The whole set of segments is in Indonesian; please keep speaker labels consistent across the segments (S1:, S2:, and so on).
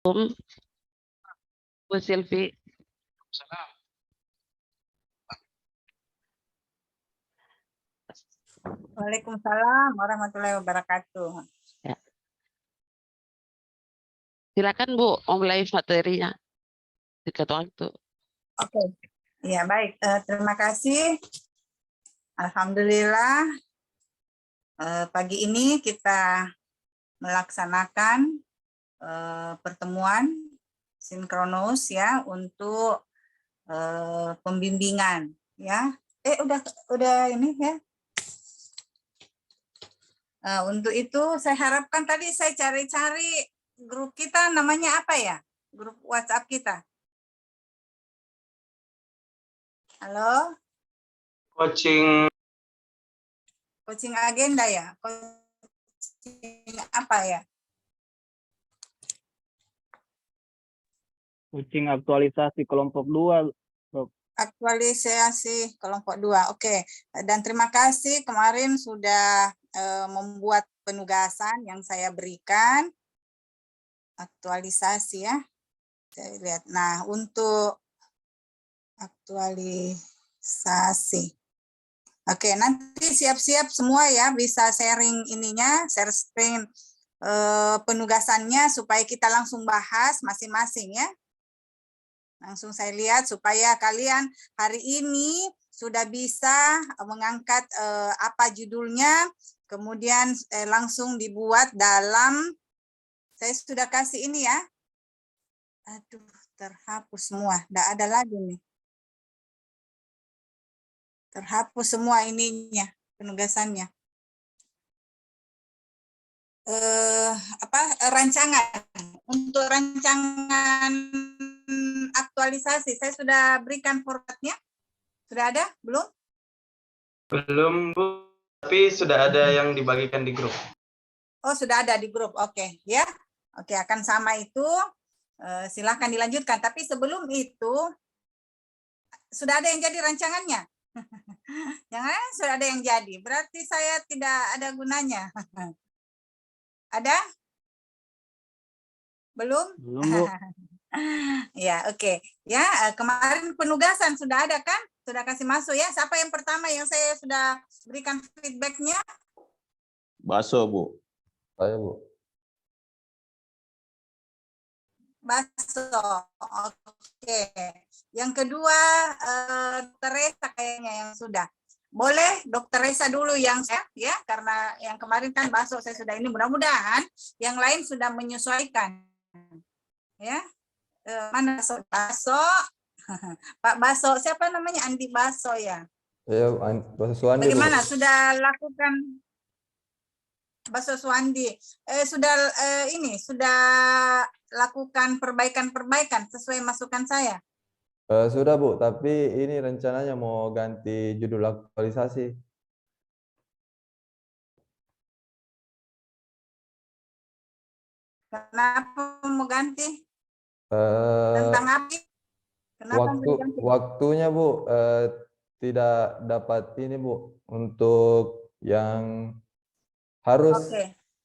S1: Bu Silvi.
S2: Waalaikumsalam warahmatullahi wabarakatuh.
S1: Ya. Silakan Bu, mulai materinya. Dekat waktu.
S2: Oke, ya baik. Terima kasih. Alhamdulillah pagi ini kita melaksanakan pertemuan sinkronus ya untuk pembimbingan ya. Udah ini ya. Untuk itu saya harapkan tadi saya cari-cari grup kita namanya apa ya? Grup WhatsApp kita. Halo? Coaching agenda ya? Coaching apa ya?
S3: Coaching aktualisasi kelompok 2.
S2: Aktualisasi kelompok 2. Oke. Dan terima kasih kemarin sudah membuat penugasan yang saya berikan. Aktualisasi ya. Saya lihat. Nah, untuk aktualisasi. Oke, nanti siap-siap semua ya bisa sharing ininya, share screen penugasannya supaya kita langsung bahas masing-masing ya. Langsung saya lihat supaya kalian hari ini sudah bisa mengangkat apa judulnya, kemudian langsung dibuat dalam, saya sudah kasih ini ya. Aduh, terhapus semua, tidak ada lagi nih. Terhapus semua ininya, penugasannya. Rancangan. Untuk rancangan aktualisasi, saya sudah berikan formatnya. Sudah ada? Belum?
S4: Belum, Bu. Tapi sudah ada yang dibagikan di grup.
S2: Oh, sudah ada di grup. Oke, ya. Oke, akan sama itu. Silahkan dilanjutkan. Tapi sebelum itu, sudah ada yang jadi rancangannya? Jangan sudah ada yang jadi. Berarti saya tidak ada gunanya. Ada? Belum?
S3: Belum, Bu.
S2: Ya, oke. Ya, kemarin penugasan sudah ada kan? Sudah kasih masuk ya. Siapa yang pertama yang saya sudah berikan feedbacknya?
S5: Baso, Bu. Saya, Bu.
S2: Baso. Oke. Yang kedua, Dr. Resa kayaknya yang sudah. Boleh Dr. Resa dulu yang saya, ya, karena yang kemarin kan Baso saya sudah ini. Mudah-mudahan yang lain sudah menyesuaikan. Ya. Mana Baso? Baso. Pak Baso, siapa namanya? Andi Baso ya.
S5: Ya, Baso Suwandi.
S2: Bagaimana?
S5: Bu.
S2: Sudah lakukan Baso Suwandi? Sudah sudah lakukan perbaikan-perbaikan sesuai masukan saya.
S5: Sudah, Bu, tapi ini rencananya mau ganti judul aktualisasi.
S2: Kenapa mau ganti? Tentang apa? Kenapa mau ganti?
S5: Waktunya, Bu, tidak dapat ini, Bu, untuk yang harus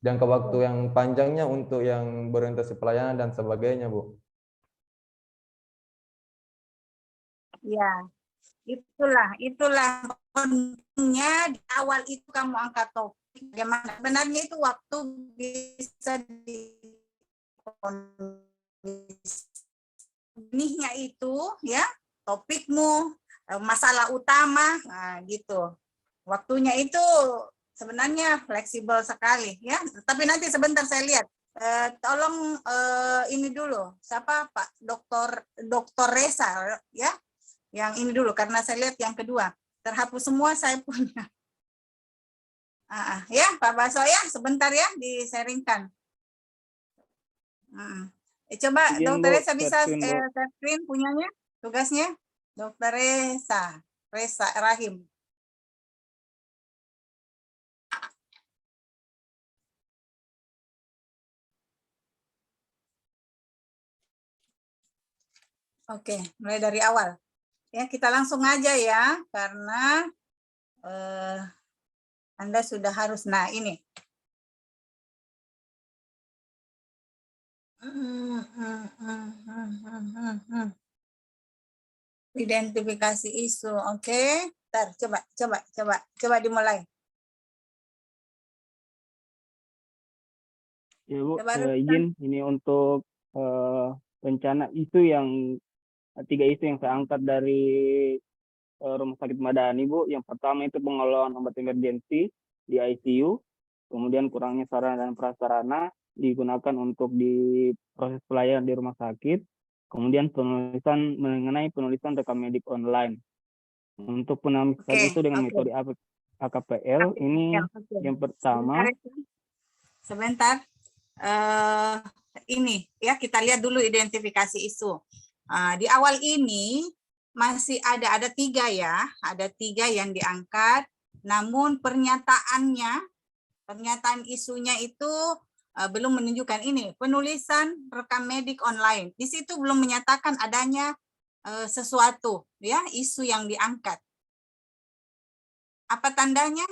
S5: jangka waktu yang panjangnya untuk yang berorientasi pelayanan dan sebagainya, Bu.
S2: Ya, itulah pentingnya di awal itu kamu angkat topik. Bagaimana? Sebenarnya itu waktu bisa benihnya itu ya, topikmu, masalah utama, nah gitu. Waktunya itu sebenarnya fleksibel sekali ya. Tapi nanti sebentar saya lihat. Tolong ini dulu, siapa Pak Dokter Resa ya, yang ini dulu karena saya lihat yang kedua terhapus semua saya punya. Ya Pak Baso ya, sebentar ya di-sharingkan. Coba Dokter Resa bisa share screen punyanya, tugasnya Dokter Resa Rahim. Oke, mulai dari awal. Ya, kita langsung aja ya, karena Anda sudah harus, nah ini. Identifikasi isu, oke. Ntar, coba dimulai.
S3: Ya Bu,
S2: Coba Rustan.
S3: izin ini untuk rencana isu yang 3 isu yang saya angkat dari Rumah Sakit Madani Bu. Yang pertama itu pengelolaan obat emergensi di ICU, kemudian kurangnya sarana dan prasarana digunakan untuk di proses pelayanan di rumah sakit, kemudian penulisan mengenai penulisan rekam medik online. Untuk penulisan
S2: Oke,
S3: itu dengan
S2: oke.
S3: metode AKPL ini yang pertama.
S2: Sebentar. Ini ya, kita lihat dulu identifikasi isu. Di awal ini masih ada 3 ya, ada 3 yang diangkat. Namun pernyataan isunya itu belum menunjukkan ini penulisan rekam medik online. Di situ belum menyatakan adanya sesuatu ya, isu yang diangkat. Apa tandanya?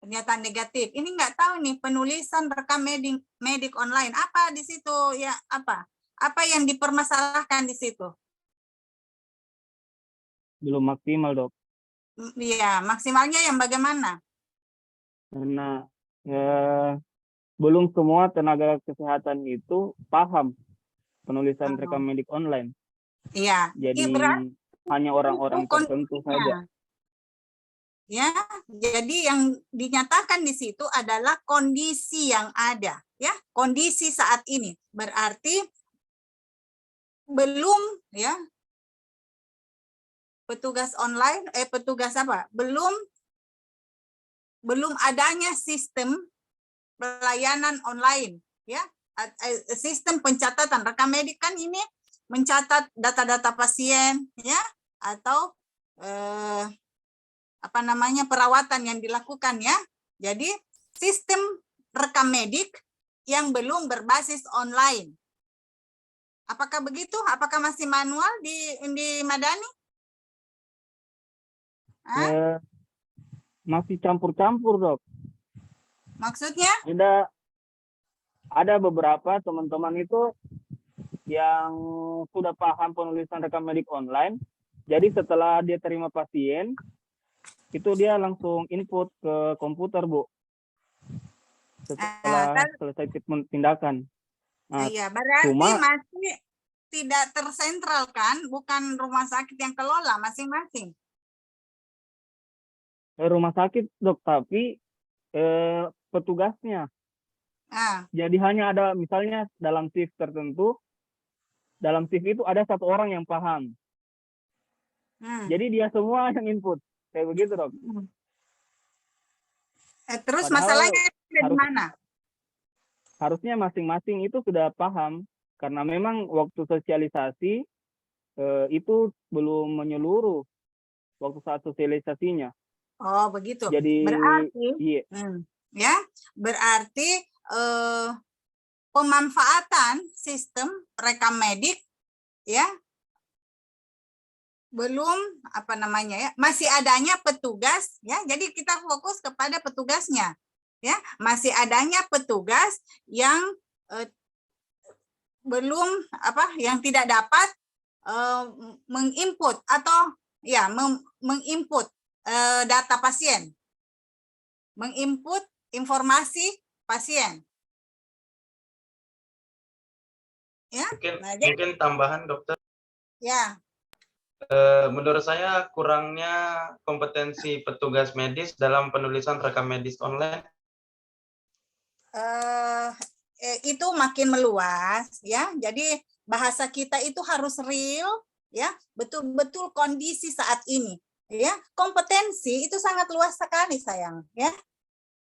S2: Pernyataan negatif. Ini nggak tahu nih, penulisan rekam medik online. Apa di situ ya, apa? Apa yang dipermasalahkan di situ?
S3: Belum maksimal, Dok.
S2: Iya, maksimalnya yang bagaimana?
S3: Karena belum semua tenaga kesehatan itu paham penulisan rekam medik online.
S2: Iya.
S3: Jadi hanya orang-orang tertentu saja.
S2: Ya, jadi yang dinyatakan di situ adalah kondisi yang ada, ya, kondisi saat ini. Berarti belum ya, petugas online, petugas apa? Belum adanya sistem pelayanan online, ya, sistem pencatatan rekam medik kan ini mencatat data-data pasien, ya, atau perawatan yang dilakukan ya. Jadi sistem rekam medik yang belum berbasis online. Apakah begitu? Apakah masih manual di Madani?
S3: Masih campur-campur, Dok.
S2: Maksudnya?
S3: Ada beberapa teman-teman itu yang sudah paham penulisan rekam medik online. Jadi setelah dia terima pasien, itu dia langsung input ke komputer, Bu. Setelah selesai tindakan. Nah,
S2: iya, berarti masih tidak tersentralkan, bukan rumah sakit yang kelola masing-masing.
S3: Rumah sakit, Dok, tapi petugasnya. Jadi hanya ada misalnya dalam shift tertentu, dalam shift itu ada 1 orang yang paham. Jadi dia semua yang input. Kayak begitu, Dok.
S2: Terus
S3: Padahal
S2: masalahnya di mana?
S3: Harusnya masing-masing itu sudah paham, karena memang waktu sosialisasi itu belum menyeluruh waktu saat sosialisasinya.
S2: Oh, begitu.
S3: Jadi
S2: berarti
S3: iya.
S2: Ya, berarti pemanfaatan sistem rekam medik ya belum masih adanya petugas ya, jadi kita fokus kepada petugasnya ya, masih adanya petugas yang belum yang tidak dapat menginput atau ya menginput data pasien, menginput informasi pasien ya.
S4: Mungkin tambahan, Dokter
S2: ya.
S4: Menurut saya kurangnya kompetensi petugas medis dalam penulisan rekam medis online.
S2: Itu makin meluas ya. Jadi bahasa kita itu harus real ya, betul-betul kondisi saat ini ya. Kompetensi itu sangat luas sekali sayang ya.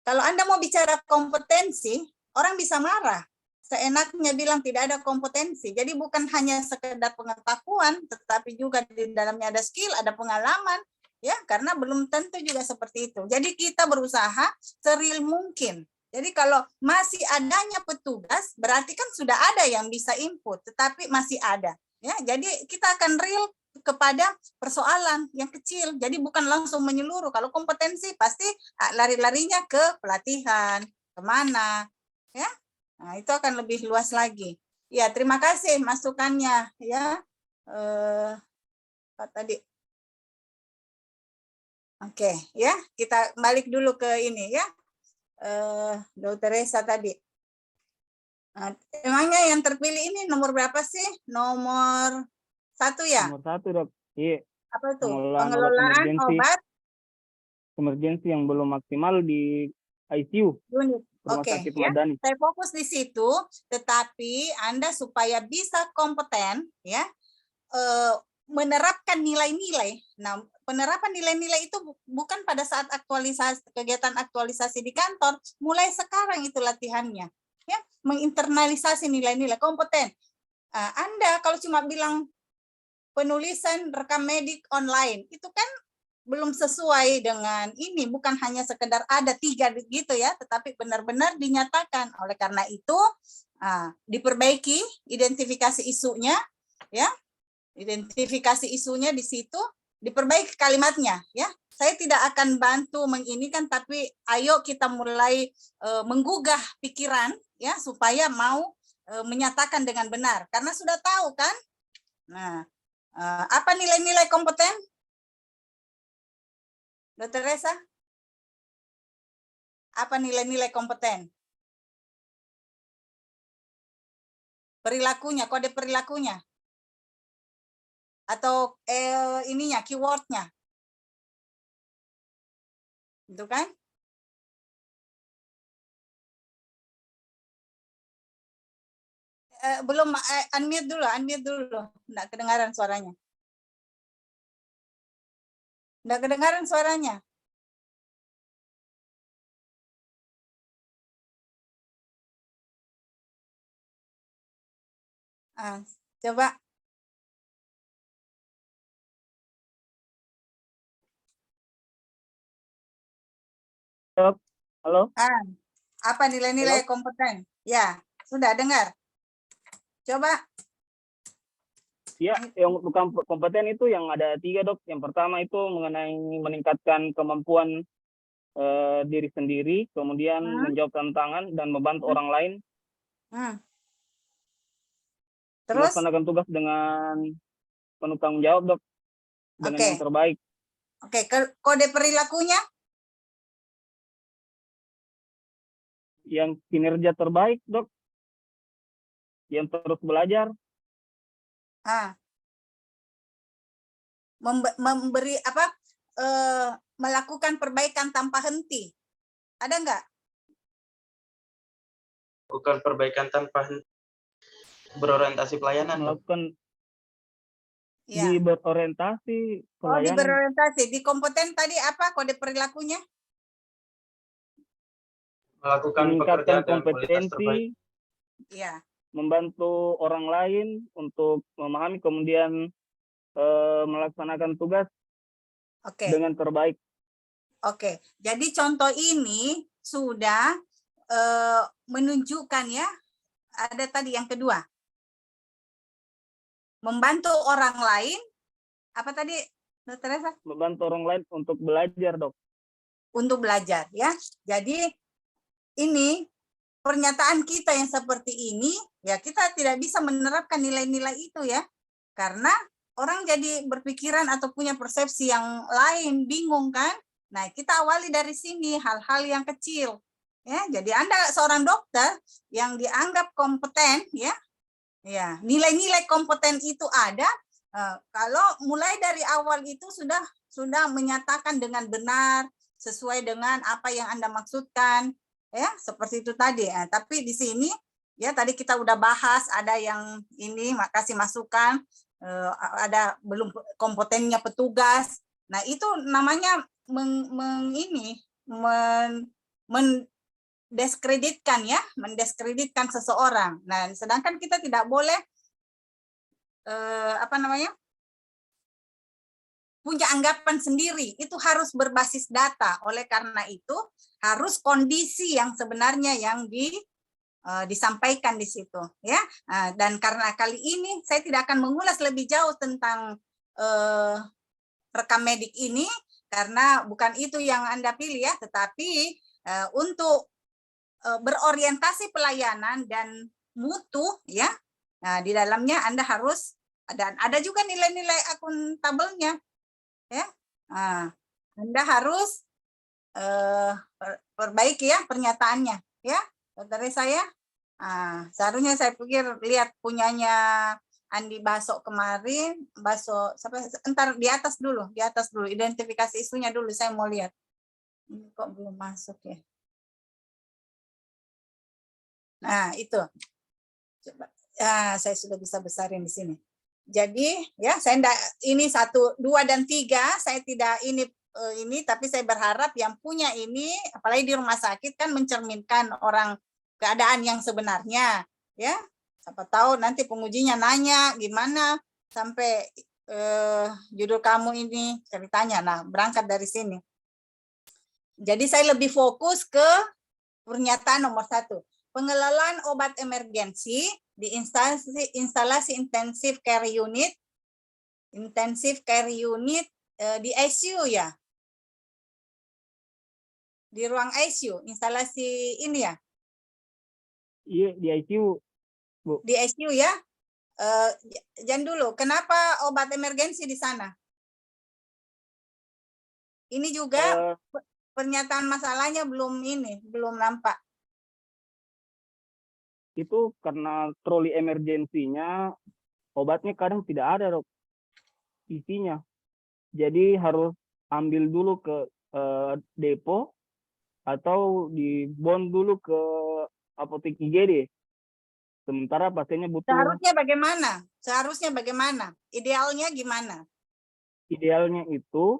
S2: Kalau Anda mau bicara kompetensi, orang bisa marah. Seenaknya bilang tidak ada kompetensi. Jadi bukan hanya sekedar pengetahuan, tetapi juga di dalamnya ada skill, ada pengalaman, ya, karena belum tentu juga seperti itu. Jadi kita berusaha seril mungkin. Jadi kalau masih adanya petugas, berarti kan sudah ada yang bisa input, tetapi masih ada. Ya, jadi kita akan real kepada persoalan yang kecil. Jadi bukan langsung menyeluruh. Kalau kompetensi pasti lari-larinya ke pelatihan, kemana, ya. Nah, itu akan lebih luas lagi. Ya, terima kasih masukannya ya. Apa tadi? Oke, ya, kita balik dulu ke ini ya. Dr. Reza tadi. Nah, emangnya yang terpilih ini nomor berapa sih? Nomor 1 ya?
S3: Nomor 1, Dok. Iya,
S2: Apa itu?
S3: pengelolaan
S2: Obat
S3: emergensi yang belum maksimal di ICU
S2: unit.
S3: Rumah
S2: Oke,
S3: Sakit
S2: ya.
S3: Madani.
S2: Saya fokus di situ, tetapi Anda supaya bisa kompeten, ya, menerapkan nilai-nilai. Nah, penerapan nilai-nilai itu bukan pada saat kegiatan aktualisasi di kantor, mulai sekarang itu latihannya, ya, menginternalisasi nilai-nilai kompeten. Anda kalau cuma bilang penulisan rekam medik online, itu kan belum sesuai dengan ini, bukan hanya sekedar ada 3 gitu ya, tetapi benar-benar dinyatakan. Oleh karena itu, diperbaiki identifikasi isunya, ya, identifikasi isunya di situ, diperbaiki kalimatnya, ya. Saya tidak akan bantu menginikan, tapi ayo kita mulai menggugah pikiran, ya, supaya mau menyatakan dengan benar, karena sudah tahu kan. Nah, apa nilai-nilai kompeten? Dr. Reza, apa nilai-nilai kompeten? Perilakunya, kode perilakunya, atau ininya, keywordnya, itu kan? Belum, unmute dulu, nggak kedengaran suaranya. Nggak kedengaran suaranya. Coba.
S3: Halo?
S2: Apa nilai-nilai kompeten? Ya, sudah dengar. Coba.
S3: Ya, yang untuk kompeten itu yang ada 3, Dok. Yang pertama itu mengenai meningkatkan kemampuan diri sendiri, kemudian menjawab tantangan dan membantu orang lain.
S2: Terus?
S3: Melaksanakan tugas dengan penuh tanggung jawab, Dok. Dengan yang terbaik.
S2: Oke, kode perilakunya?
S3: Yang kinerja terbaik, Dok. Yang terus belajar.
S2: Memberi apa? Melakukan perbaikan tanpa henti. Ada enggak?
S4: Melakukan perbaikan tanpa henti. Berorientasi pelayanan.
S3: Melakukan di berorientasi pelayanan.
S2: Di berorientasi. Di kompeten tadi apa kode perilakunya?
S4: Melakukan
S3: Meningkatkan
S4: pekerjaan dengan kualitas terbaik.
S3: kompetensi.
S2: Iya.
S3: Membantu orang lain untuk memahami, kemudian melaksanakan tugas dengan terbaik.
S2: Oke, jadi contoh ini sudah menunjukkan ya, ada tadi yang kedua. Membantu orang lain, apa tadi, Dr. Reza?
S3: Membantu orang lain untuk belajar, Dok.
S2: Untuk belajar, ya. Jadi ini pernyataan kita yang seperti ini, ya kita tidak bisa menerapkan nilai-nilai itu ya, karena orang jadi berpikiran atau punya persepsi yang lain, bingung kan? Nah, kita awali dari sini hal-hal yang kecil, ya. Jadi Anda seorang dokter yang dianggap kompeten, ya, ya nilai-nilai kompeten itu ada. Kalau mulai dari awal itu sudah menyatakan dengan benar sesuai dengan apa yang Anda maksudkan. Ya, seperti itu tadi. Tapi di sini ya tadi kita udah bahas, ada yang ini makasih masukan, ada belum kompetennya petugas. Nah, itu namanya mendiskreditkan ya, mendiskreditkan seseorang. Nah, sedangkan kita tidak boleh punya anggapan sendiri, itu harus berbasis data. Oleh karena itu harus kondisi yang sebenarnya yang disampaikan di situ, ya. Dan karena kali ini saya tidak akan mengulas lebih jauh tentang rekam medik ini karena bukan itu yang Anda pilih ya, tetapi untuk berorientasi pelayanan dan mutu, ya. Nah, di dalamnya Anda harus ada juga nilai-nilai akuntabelnya, ya. Nah, Anda harus perbaiki ya pernyataannya, ya. Saudara saya, seharusnya saya pikir lihat punyanya Andi Baso kemarin, Baso entar di atas dulu, identifikasi isunya dulu saya mau lihat. Ini kok belum masuk ya. Nah, itu. Coba. Ya, saya sudah bisa besarin di sini. Jadi, ya, saya enggak, ini 1, 2 dan 3, saya tidak ini tapi saya berharap yang punya ini, apalagi di rumah sakit kan mencerminkan orang keadaan yang sebenarnya, ya. Siapa tahu nanti pengujinya nanya gimana sampai judul kamu ini ceritanya. Nah, berangkat dari sini. Jadi saya lebih fokus ke pernyataan nomor 1. Pengelolaan obat emergensi di instalasi intensive care unit di ICU ya. Di ruang ICU, instalasi ini ya.
S3: Iya, di ICU, Bu.
S2: Di ICU ya. Jangan dulu, kenapa obat emergensi di sana? Ini juga pernyataan masalahnya belum nampak.
S3: Itu karena troli emergensinya obatnya kadang tidak ada, Dok, isinya. Jadi harus ambil dulu ke depo atau dibon dulu ke apotek IGD. Sementara pasiennya butuh.
S2: Seharusnya bagaimana? Idealnya gimana?
S3: Idealnya itu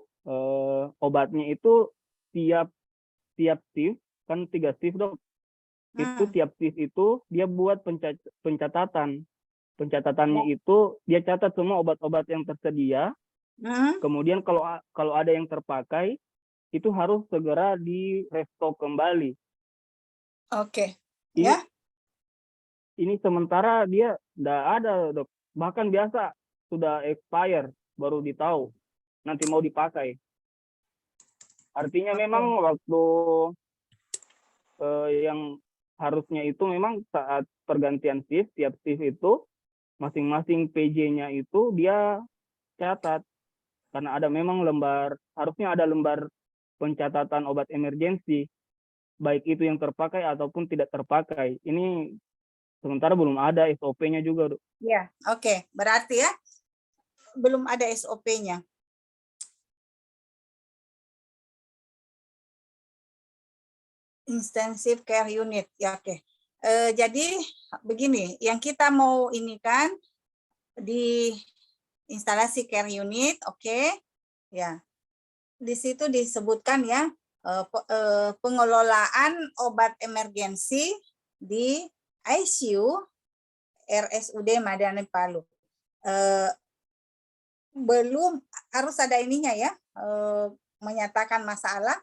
S3: obatnya itu tiap shift, kan 3 shift, Dok. Itu tiap shift itu dia buat pencatatan. Pencatatannya itu dia catat semua obat-obat yang tersedia. Kemudian kalau ada yang terpakai itu harus segera di restock kembali.
S2: Oke. Ya.
S3: Ini sementara dia tidak ada, Dok. Bahkan biasa sudah expire baru ditahu nanti mau dipakai. Artinya memang waktu yang harusnya itu memang saat pergantian shift, tiap shift itu masing-masing PJ-nya itu dia catat. Karena ada memang harusnya ada lembar pencatatan obat emergensi, baik itu yang terpakai ataupun tidak terpakai. Ini sementara belum ada SOP-nya juga, Dok.
S2: Ya, oke. Berarti ya belum ada SOP-nya. Intensive care unit, ya oke. Jadi begini, yang kita mau ini kan di instalasi care unit, oke, ya. Di situ disebutkan ya pengelolaan obat emergensi di ICU RSUD Madani Palu. Belum harus ada ininya ya, menyatakan masalah.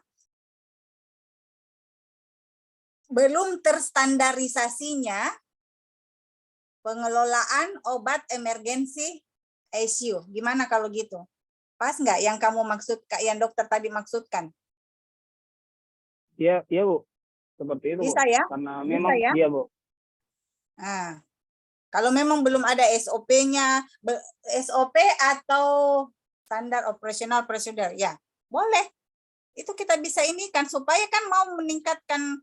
S2: Belum terstandarisasinya pengelolaan obat emergensi ICU. Gimana kalau gitu? Pas nggak yang kamu maksud, yang dokter tadi maksudkan?
S3: Iya, Bu. Seperti itu,
S2: Bisa
S3: Bu.
S2: ya?
S3: Karena
S2: Bisa
S3: memang
S2: ya?
S3: iya, Bu.
S2: Nah, kalau memang belum ada SOP-nya, SOP atau standar operasional prosedur, ya boleh. Itu kita bisa ini kan supaya kan mau meningkatkan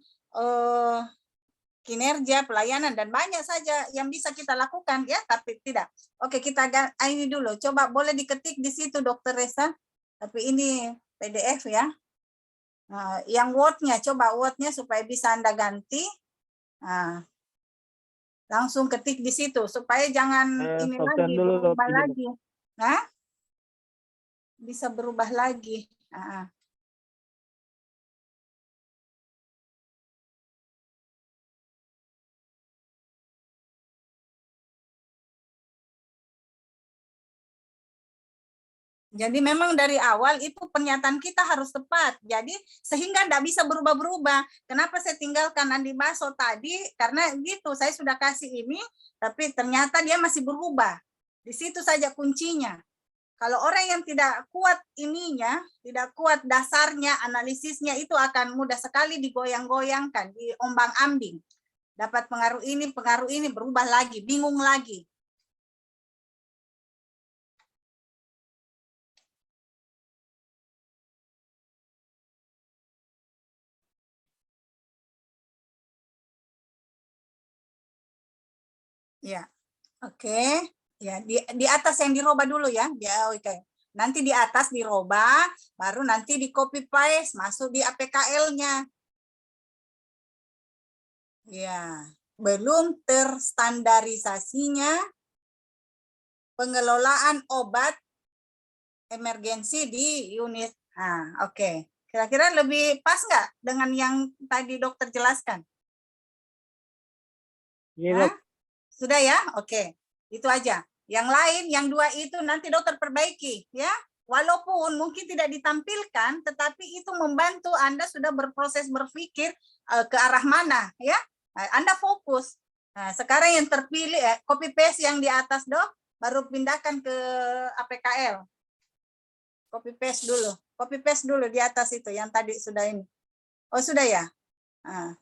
S2: kinerja pelayanan dan banyak saja yang bisa kita lakukan ya, tapi tidak. Oke, kita ini dulu. Coba boleh diketik di situ, Dokter Resa. Tapi ini PDF ya. Nah, yang Word-nya, coba Word-nya supaya bisa Anda ganti. Nah, langsung ketik di situ supaya jangan ini lagi berubah lagi. Nah, bisa berubah lagi. Nah. Jadi memang dari awal itu pernyataan kita harus tepat. Jadi sehingga tidak bisa berubah-berubah. Kenapa saya tinggalkan Andi Baso tadi? Karena gitu, saya sudah kasih ini, tapi ternyata dia masih berubah. Di situ saja kuncinya. Kalau orang yang tidak kuat ininya, tidak kuat dasarnya, analisisnya, itu akan mudah sekali digoyang-goyangkan, diombang-ambing. Dapat pengaruh ini, berubah lagi, bingung lagi. Ya, oke. Ya, di atas yang dirubah dulu ya. Ya, oke. Nanti di atas dirubah, baru nanti di copy paste masuk di APKL-nya. Ya, belum terstandarisasinya pengelolaan obat emergensi di unit. Nah, oke. Kira-kira lebih pas nggak dengan yang tadi dokter jelaskan?
S3: Iya,
S2: Hah?
S3: Dok.
S2: Sudah ya? Oke. Itu aja. Yang lain, yang 2 itu nanti dokter perbaiki, ya. Walaupun mungkin tidak ditampilkan, tetapi itu membantu Anda sudah berproses berpikir ke arah mana, ya. Anda fokus. Nah, sekarang yang terpilih, copy paste yang di atas, Dok, baru pindahkan ke APKL. Copy paste dulu di atas itu, yang tadi sudah ini. Oh, sudah ya? Nah.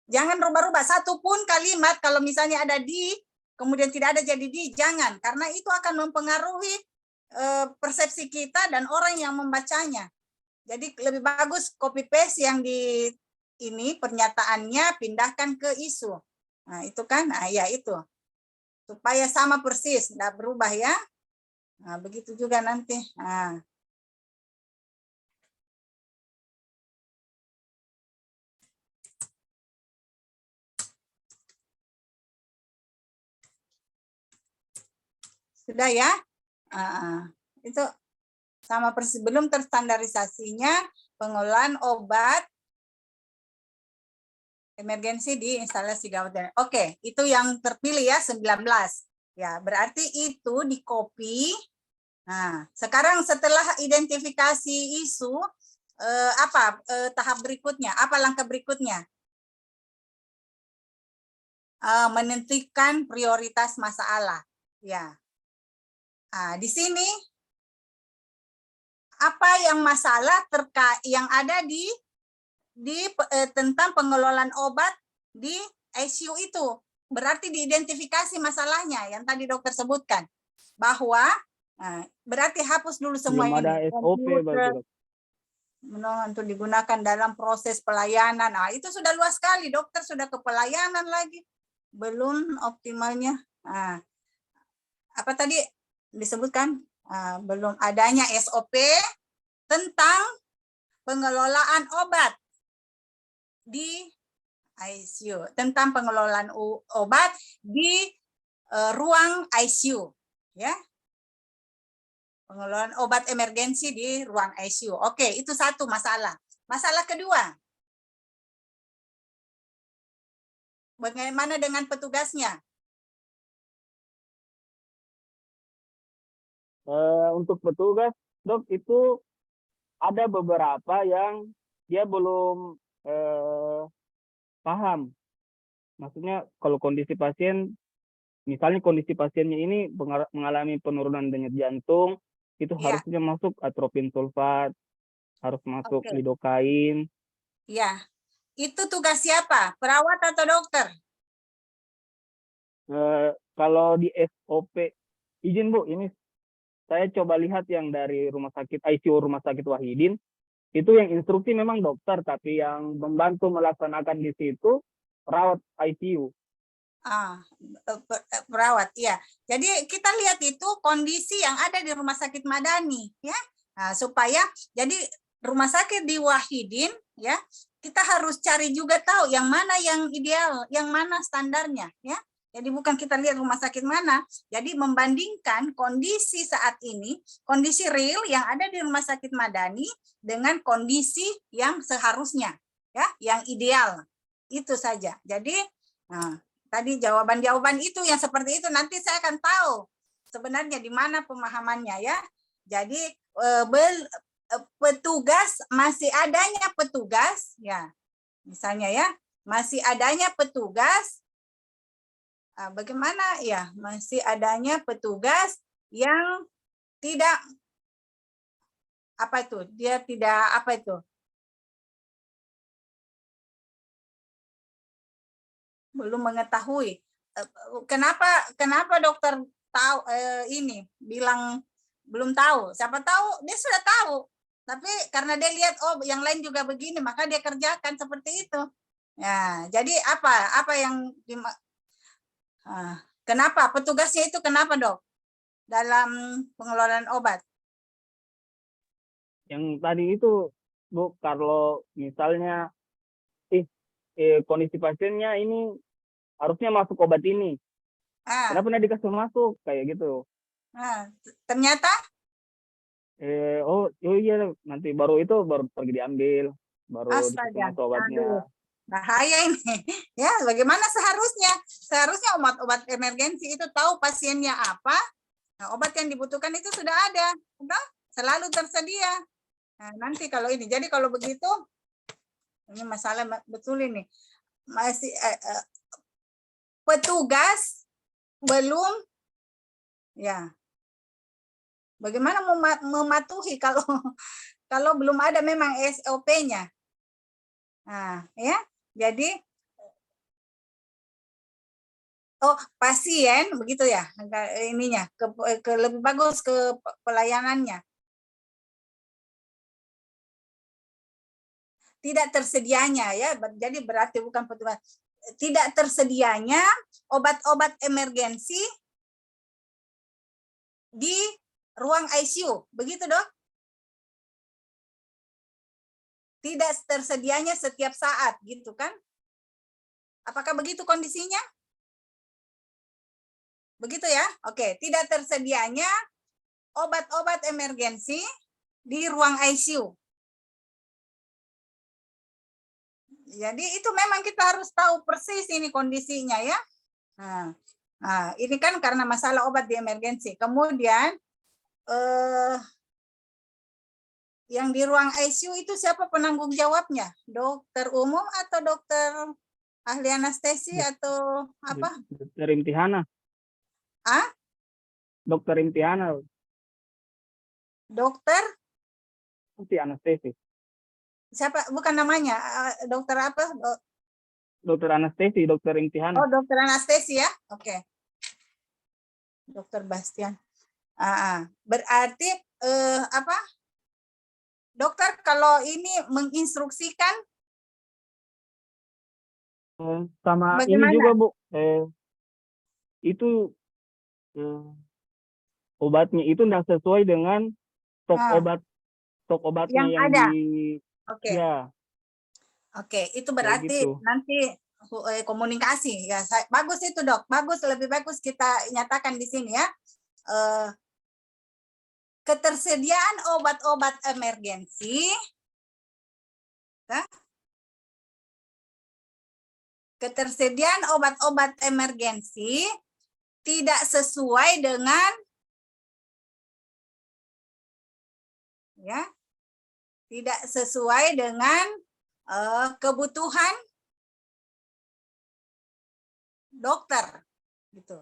S2: Jangan rubah-rubah satupun kalimat, kalau misalnya ada di, kemudian tidak ada jadi di, jangan. Karena itu akan mempengaruhi persepsi kita dan orang yang membacanya. Jadi lebih bagus copy paste yang di ini, pernyataannya pindahkan ke isu. Nah itu kan, ya itu. Supaya sama persis, tidak berubah ya. Nah, begitu juga nanti. Nah. Sudah ya? Itu sama persis, belum terstandarisasinya pengelolaan obat emergensi di instalasi gawat. Oke, itu yang terpilih ya 19. Ya, berarti itu di copy. Nah, sekarang setelah identifikasi isu, tahap berikutnya? Apa langkah berikutnya? Menentukan prioritas masalah. Ya. Nah, di sini apa yang masalah terkait yang ada di tentang pengelolaan obat di ICU itu. Berarti diidentifikasi masalahnya yang tadi dokter sebutkan. Bahwa berarti hapus dulu semua
S3: Belum ada
S2: ini.
S3: SOP bagi Dok.
S2: Untuk digunakan dalam proses pelayanan. Nah, itu sudah luas sekali. Dokter sudah ke pelayanan lagi. Belum optimalnya. Nah, apa tadi disebutkan? Belum adanya SOP tentang pengelolaan obat di ICU, tentang pengelolaan obat di ruang ICU, ya. Pengelolaan obat emergensi di ruang ICU. Oke, itu satu masalah. Masalah kedua, bagaimana dengan petugasnya?
S3: Untuk petugas, Dok, itu ada beberapa yang dia belum paham. Maksudnya kalau kondisi pasien, misalnya kondisi pasiennya ini mengalami penurunan denyut jantung, itu harusnya masuk atropin sulfat, harus masuk lidokain.
S2: Ya, itu tugas siapa? Perawat atau dokter?
S3: Kalau di SOP, izin Bu, ini saya coba lihat yang dari rumah sakit ICU Rumah Sakit Wahidin, itu yang instruksi memang dokter, tapi yang membantu melaksanakan di situ perawat ICU.
S2: Perawat, ya. Jadi kita lihat itu kondisi yang ada di Rumah Sakit Madani, ya. Nah, supaya jadi rumah sakit di Wahidin, ya, kita harus cari juga tahu yang mana yang ideal, yang mana standarnya, ya. Jadi bukan kita lihat rumah sakit mana, jadi membandingkan kondisi saat ini, kondisi real yang ada di Rumah Sakit Madani dengan kondisi yang seharusnya, ya, yang ideal. Itu saja. Jadi, tadi jawaban-jawaban itu yang seperti itu nanti saya akan tahu sebenarnya di mana pemahamannya, ya. Jadi petugas, masih adanya petugas, ya, misalnya ya, masih adanya petugas. Bagaimana ya, masih adanya petugas yang tidak apa itu? Dia tidak apa itu? Belum mengetahui. Kenapa dokter tahu ini bilang belum tahu? Siapa tahu dia sudah tahu. Tapi karena dia lihat oh yang lain juga begini, maka dia kerjakan seperti itu. Ya, jadi apa yang kenapa petugasnya itu kenapa, Dok? Dalam pengelolaan obat.
S3: Yang tadi itu, Bu, kalau misalnya kondisi pasiennya ini harusnya masuk obat ini. Kenapa nggak dikasih masuk kayak gitu?
S2: Ternyata
S3: oh iya nanti baru pergi diambil, baru dikasih masuk obatnya.
S2: Aduh, bahaya ini. Ya, bagaimana seharusnya obat emergensi itu tahu pasiennya apa. Nah, obat yang dibutuhkan itu sudah ada, selalu tersedia. Nah, nanti kalau ini, jadi kalau begitu, ini masalah betul ini. Masih petugas belum, ya. Bagaimana mematuhi kalau belum ada memang SOP-nya. Nah, ya. Jadi pasien begitu ya ininya ke lebih bagus ke pelayanannya. Tidak tersedianya ya, jadi berarti bukan petugas. Tidak tersedianya obat-obat emergensi di ruang ICU, begitu, Dok? Tidak tersedianya setiap saat, gitu kan? Apakah begitu kondisinya? Begitu ya? Oke, tidak tersedianya obat-obat emergensi di ruang ICU. Jadi itu memang kita harus tahu persis ini kondisinya ya. Nah, ini kan karena masalah obat di emergensi. Kemudian yang di ruang ICU itu siapa penanggung jawabnya? Dokter umum atau dokter ahli anestesi atau apa?
S3: Dokter Imtihana. Dokter Imtihana.
S2: Dokter?
S3: Anestesi.
S2: Siapa? Bukan namanya. Dokter apa?
S3: Dokter anestesi, dokter Imtihana.
S2: Oh, dokter anestesi ya? Oke. Dokter Bastian. Berarti apa? Dokter kalau ini menginstruksikan
S3: sama
S2: bagaimana?
S3: ini juga, Bu. Itu obatnya itu tidak sesuai dengan stok obatnya yang
S2: ada.
S3: Oke. Ya.
S2: Oke, itu berarti gitu. Nanti komunikasi ya. Bagus itu, Dok. Bagus, lebih bagus kita nyatakan di sini ya. Ketersediaan obat-obat emergensi, ketersediaan obat-obat emergensi tidak sesuai dengan ya, tidak sesuai dengan kebutuhan dokter, gitu.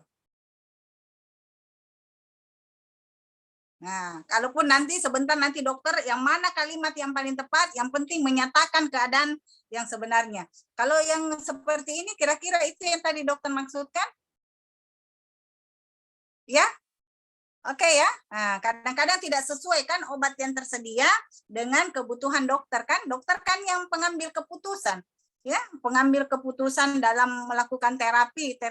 S2: Nah, kalaupun nanti sebentar nanti dokter yang mana kalimat yang paling tepat, yang penting menyatakan keadaan yang sebenarnya. Kalau yang seperti ini kira-kira itu yang tadi dokter maksudkan? Ya? Oke ya. Nah, kadang-kadang tidak sesuai kan obat yang tersedia dengan kebutuhan dokter kan? Dokter kan yang pengambil keputusan, ya, pengambil keputusan dalam melakukan terapi,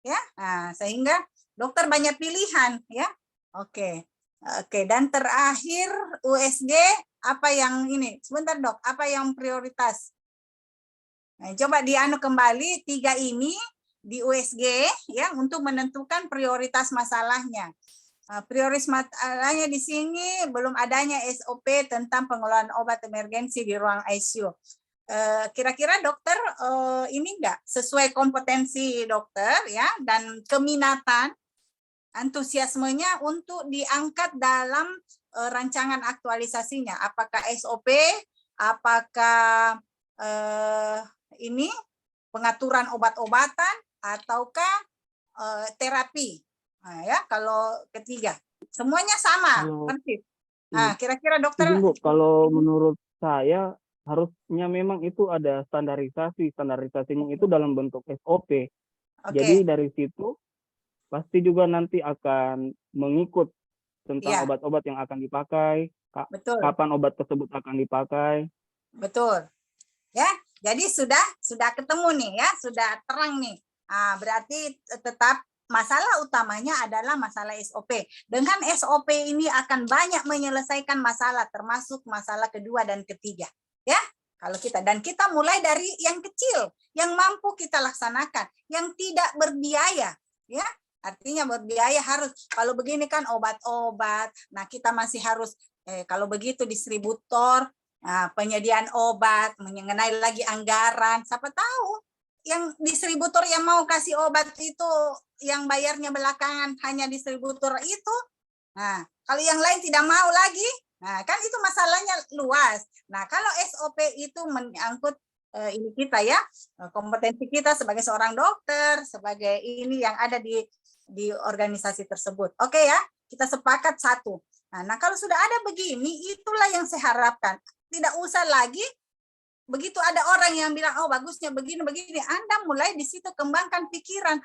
S2: ya. Nah, sehingga dokter banyak pilihan, ya. Oke. Oke, dan terakhir USG apa yang ini? Sebentar, Dok, apa yang prioritas? Nah, coba dianu kembali 3 ini di USG ya untuk menentukan prioritas masalahnya. Prioritas masalahnya di sini belum adanya SOP tentang pengelolaan obat emergensi di ruang ICU. Kira-kira dokter ini enggak sesuai kompetensi dokter ya dan keminatan antusiasmenya untuk diangkat dalam rancangan aktualisasinya. Apakah SOP, apakah ini pengaturan obat-obatan, ataukah terapi. Nah, ya, kalau ketiga. Semuanya sama,
S3: Kalau-
S2: persis. Nah, kira-kira dokter,
S3: Izin, Bu, kalau menurut saya harusnya memang itu ada standarisasi. Standarisasinya itu dalam bentuk SOP.
S2: oke,
S3: Jadi dari situ pasti juga nanti akan mengikut tentang
S2: Iya.
S3: obat-obat yang akan dipakai,
S2: betul,
S3: kapan obat tersebut akan dipakai.
S2: betul. Ya, jadi sudah ketemu nih ya, sudah terang nih. Ah, berarti tetap masalah utamanya adalah masalah SOP. Dengan SOP ini akan banyak menyelesaikan masalah, termasuk masalah kedua dan ketiga. Ya, kalau kita mulai dari yang kecil, yang mampu kita laksanakan, yang tidak berbiaya, ya. Artinya berbiaya harus, kalau begini kan obat-obat. Nah, kita masih harus kalau begitu distributor, penyediaan obat, mengenai lagi anggaran, siapa tahu yang distributor yang mau kasih obat itu yang bayarnya belakangan hanya distributor itu. Nah, kalau yang lain tidak mau lagi, nah kan itu masalahnya luas. Nah, kalau SOP itu menyangkut ini kita ya, kompetensi kita sebagai seorang dokter, sebagai ini yang ada di organisasi tersebut. Oke ya, kita sepakat satu. Nah, kalau sudah ada begini, itulah yang saya harapkan. Tidak usah lagi begitu ada orang yang bilang, oh bagusnya begini, Anda mulai di situ kembangkan pikiran,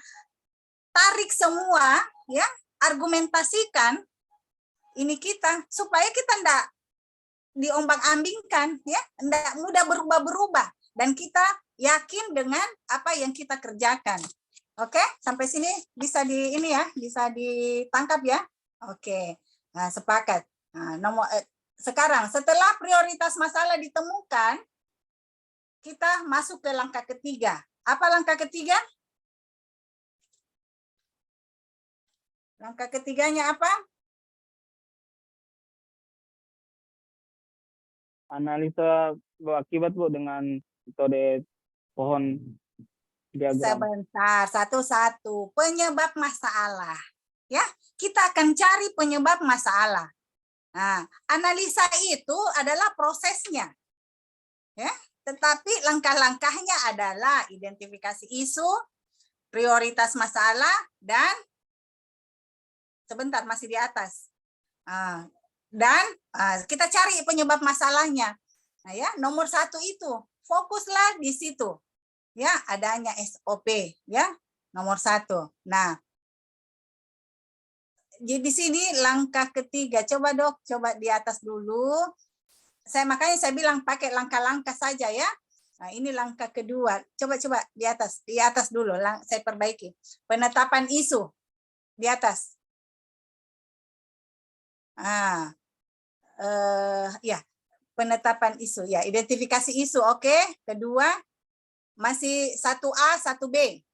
S2: tarik semua, ya, argumentasikan ini kita supaya kita tidak diombang-ambingkan, ya, tidak mudah berubah-berubah, dan kita yakin dengan apa yang kita kerjakan. Oke, sampai sini bisa bisa ditangkap ya. Oke, nah, sepakat. Nah, sekarang setelah prioritas masalah ditemukan, kita masuk ke langkah ketiga. Apa langkah ketiga? Langkah ketiganya apa?
S3: Analisa akibat, Bu, dengan metode pohon diagram.
S2: Sebentar, satu-satu. Penyebab masalah. Ya, kita akan cari penyebab masalah. Nah, analisa itu adalah prosesnya. Ya, tetapi langkah-langkahnya adalah identifikasi isu, prioritas masalah, dan sebentar masih di atas. Dan kita cari penyebab masalahnya. Nah, ya, nomor 1 itu fokuslah di situ. Ya, adanya SOP, ya, nomor 1. Nah, di sini langkah ketiga. Coba dok, coba di atas dulu. Makanya saya bilang pakai langkah-langkah saja ya. Nah, ini langkah kedua. Coba di atas dulu. Saya perbaiki. Penetapan isu di atas. Ya, penetapan isu. Ya, identifikasi isu. Oke. Kedua, masih 1A, 1B.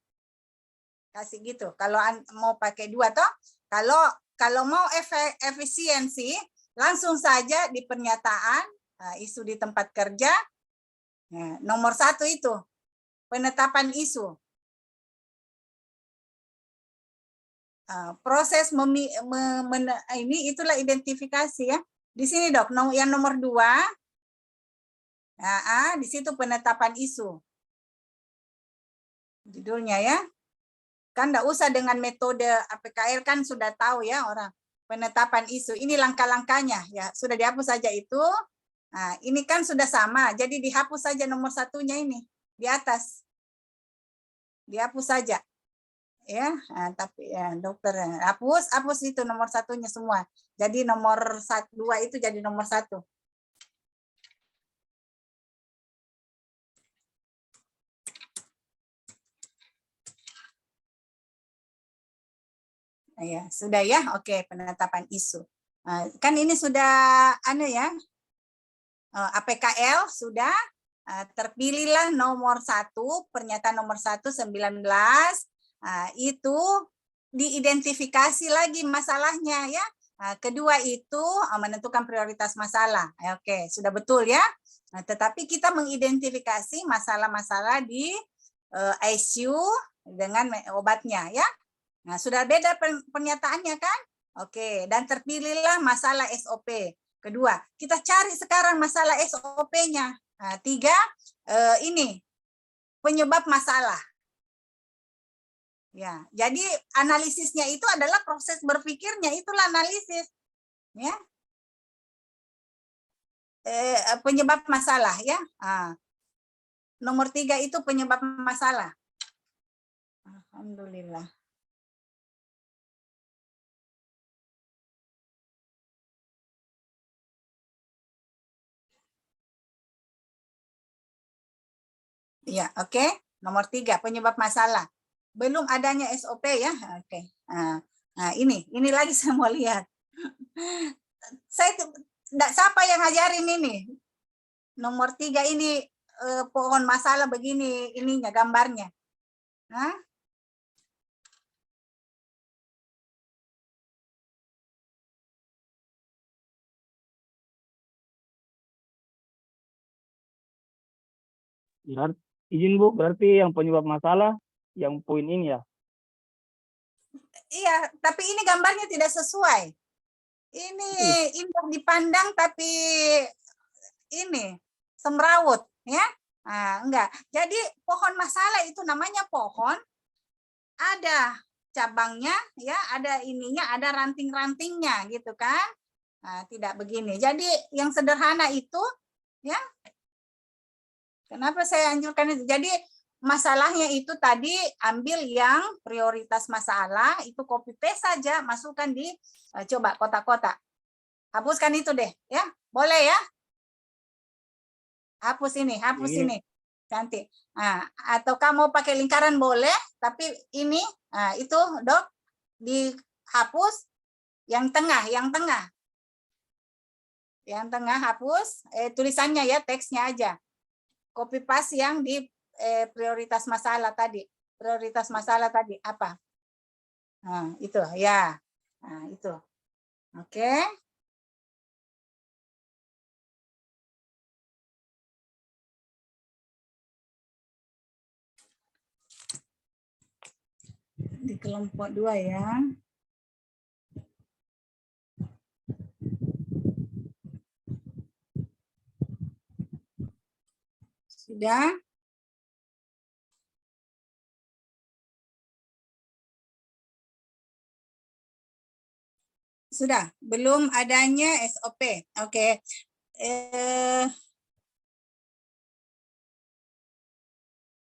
S2: Kasih gitu. Kalau mau pakai 2 toh. Kalau mau efisiensi, langsung saja di pernyataan isu di tempat kerja. Nah, nomor 1 itu penetapan isu. Proses ini itulah identifikasi ya. Di sini dok, yang nomor 2. Di situ penetapan isu. Judulnya ya. Kan enggak usah dengan metode APKL, kan sudah tahu ya orang. Penetapan isu. Ini langkah-langkahnya ya. Sudah dihapus saja itu. Nah, ini kan sudah sama, jadi dihapus saja nomor 1-nya ini di atas, dihapus saja, ya. Tapi ya dokter hapus itu nomor 1-nya semua. Jadi nomor 2 itu jadi nomor 1. Ya sudah ya, oke, penetapan isu. Kan ini sudah ya. APKL sudah terpilihlah nomor 1, pernyataan nomor 1 19, itu diidentifikasi lagi masalahnya ya. Kedua itu menentukan prioritas masalah. Oke, sudah betul ya. Tetapi kita mengidentifikasi masalah-masalah di ICU dengan obatnya ya. Nah, sudah beda pernyataannya kan? Oke, dan terpilihlah masalah SOP. Kedua, kita cari sekarang masalah SOP-nya. 3, ini penyebab masalah. Ya, jadi analisisnya itu adalah proses berpikirnya, itulah analisis. Ya. Penyebab masalah ya. Nomor 3 itu penyebab masalah. Alhamdulillah. Ya, oke. Nomor 3 penyebab masalah. Belum adanya SOP ya. Oke. Nah, ini lagi saya mau lihat. Saya siapa yang ngajarin ini? Nomor 3 ini pohon masalah begini ininya gambarnya. Hah?
S3: Izin Bu, berarti yang penyebab masalah yang poin ini ya?
S2: Iya, tapi ini gambarnya tidak sesuai. Ini indah dipandang tapi ini semrawut ya. Enggak. Jadi pohon masalah itu namanya pohon, ada cabangnya ya, ada ininya, ada ranting-rantingnya gitu kan. Tidak begini. Jadi yang sederhana itu ya. Kenapa saya anjurkan itu? Jadi masalahnya itu tadi ambil yang prioritas masalah, itu copy paste saja, masukkan di coba kotak-kotak. Hapuskan itu deh ya. Boleh ya? Hapus ini. Cantik. Atau kamu pakai lingkaran boleh, tapi ini itu Dok dihapus yang tengah. Yang tengah hapus tulisannya ya, teksnya aja. Copy paste yang di prioritas masalah tadi. Prioritas masalah tadi apa? Itu ya. Itu. Oke. Di kelompok 2 ya. Sudah? Sudah, belum adanya SOP. Oke.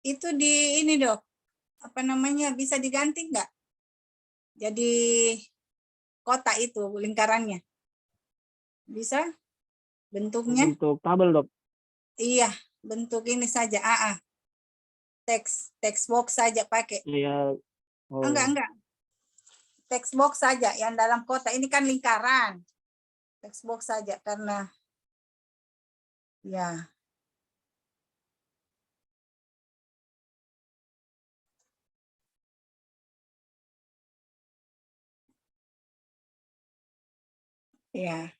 S2: Itu di ini Dok. Apa namanya? Bisa diganti enggak? Jadi kotak itu lingkarannya. Bisa? Bentuknya?
S3: Bentuk tabel Dok.
S2: Iya, bentuk ini saja. Text box saja pakai.
S3: Iya. Oh.
S2: Enggak. Text box saja yang dalam kotak. Ini kan lingkaran. Text box saja karena ya. Ya.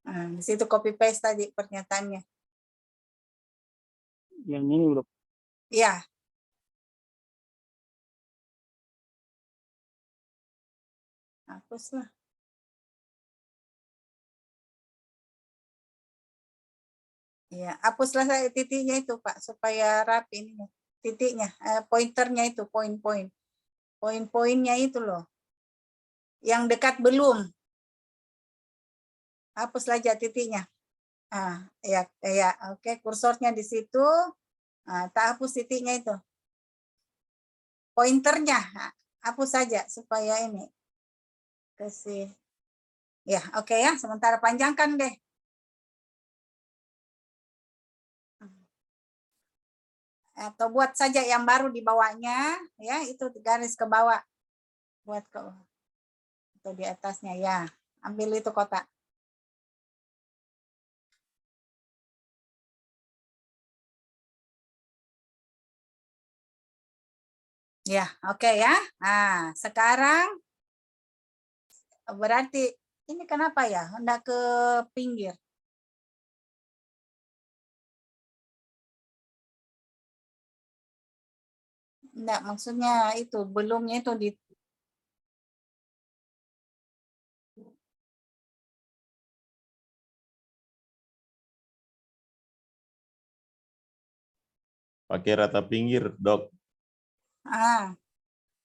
S2: Di situ copy paste tadi pernyataannya.
S3: Yang ini Dok.
S2: Iya. Hapuslah. Ya, hapuslah saya titiknya itu Pak supaya rapi ini titiknya, pointernya itu poin-poin. Poin-poinnya itu loh. Yang dekat belum. Hapus aja titiknya. Ya, oke, kursornya di situ. Tak hapus titiknya itu. Pointernya hapus saja supaya ini kasih. Ya, oke ya, sementara panjangkan deh. Atau buat saja yang baru di bawahnya, ya itu garis ke bawah, buat ke atau di atasnya ya, ambil itu kotak. Ya, oke ya. Sekarang berarti ini kenapa ya, hendak ke pinggir? Enggak, maksudnya itu belumnya itu di
S6: pakai rata pinggir, Dok.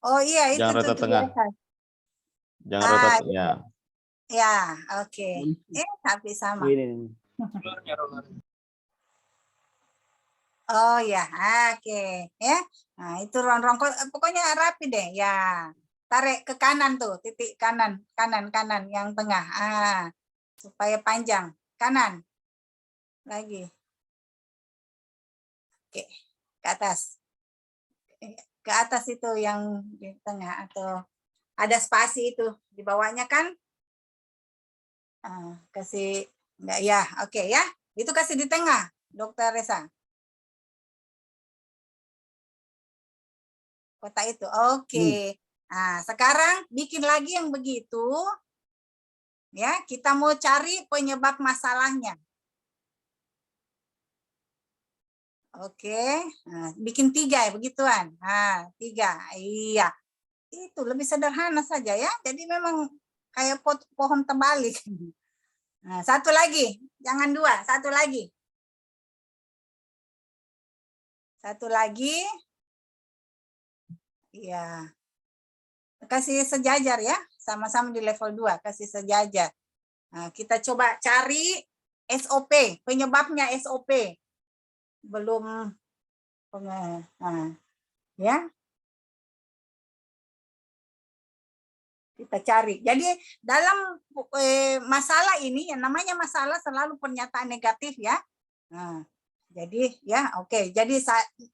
S2: Oh iya, itu
S6: Jangan rata
S2: tuh
S6: tengah.
S2: biasa.
S6: Jangan rata
S2: Ah,
S6: ya.
S2: ya, oke. Tapi sama.
S3: Ini.
S2: Oh ya, oke. Ya. Nah, itu ron-ron. Pokoknya rapi deh. Ya. Tarik ke kanan tuh, titik kanan, kanan yang tengah. Supaya panjang. Kanan. Lagi. Oke. Ke atas. Ke atas itu yang di tengah atau ada spasi itu di bawahnya kan? Kasih enggak ya, oke ya. Itu kasih di tengah, Dokter Resa. Kotak itu. Oke. Nah, sekarang bikin lagi yang begitu. Ya, kita mau cari penyebab masalahnya. Oke. Nah, bikin 3 ya begituan. 3. Iya. Itu lebih sederhana saja ya. Jadi memang kayak pohon terbalik. Nah, satu lagi. Jangan 2, satu lagi. Satu lagi. Iya. Kasih sejajar ya. Sama-sama di level 2. Kasih sejajar. Nah, kita coba cari SOP. Penyebabnya SOP. Belum. Nah, ya. Kita cari. Jadi dalam masalah ini, yang namanya masalah selalu pernyataan negatif ya. Nah, jadi ya oke. Jadi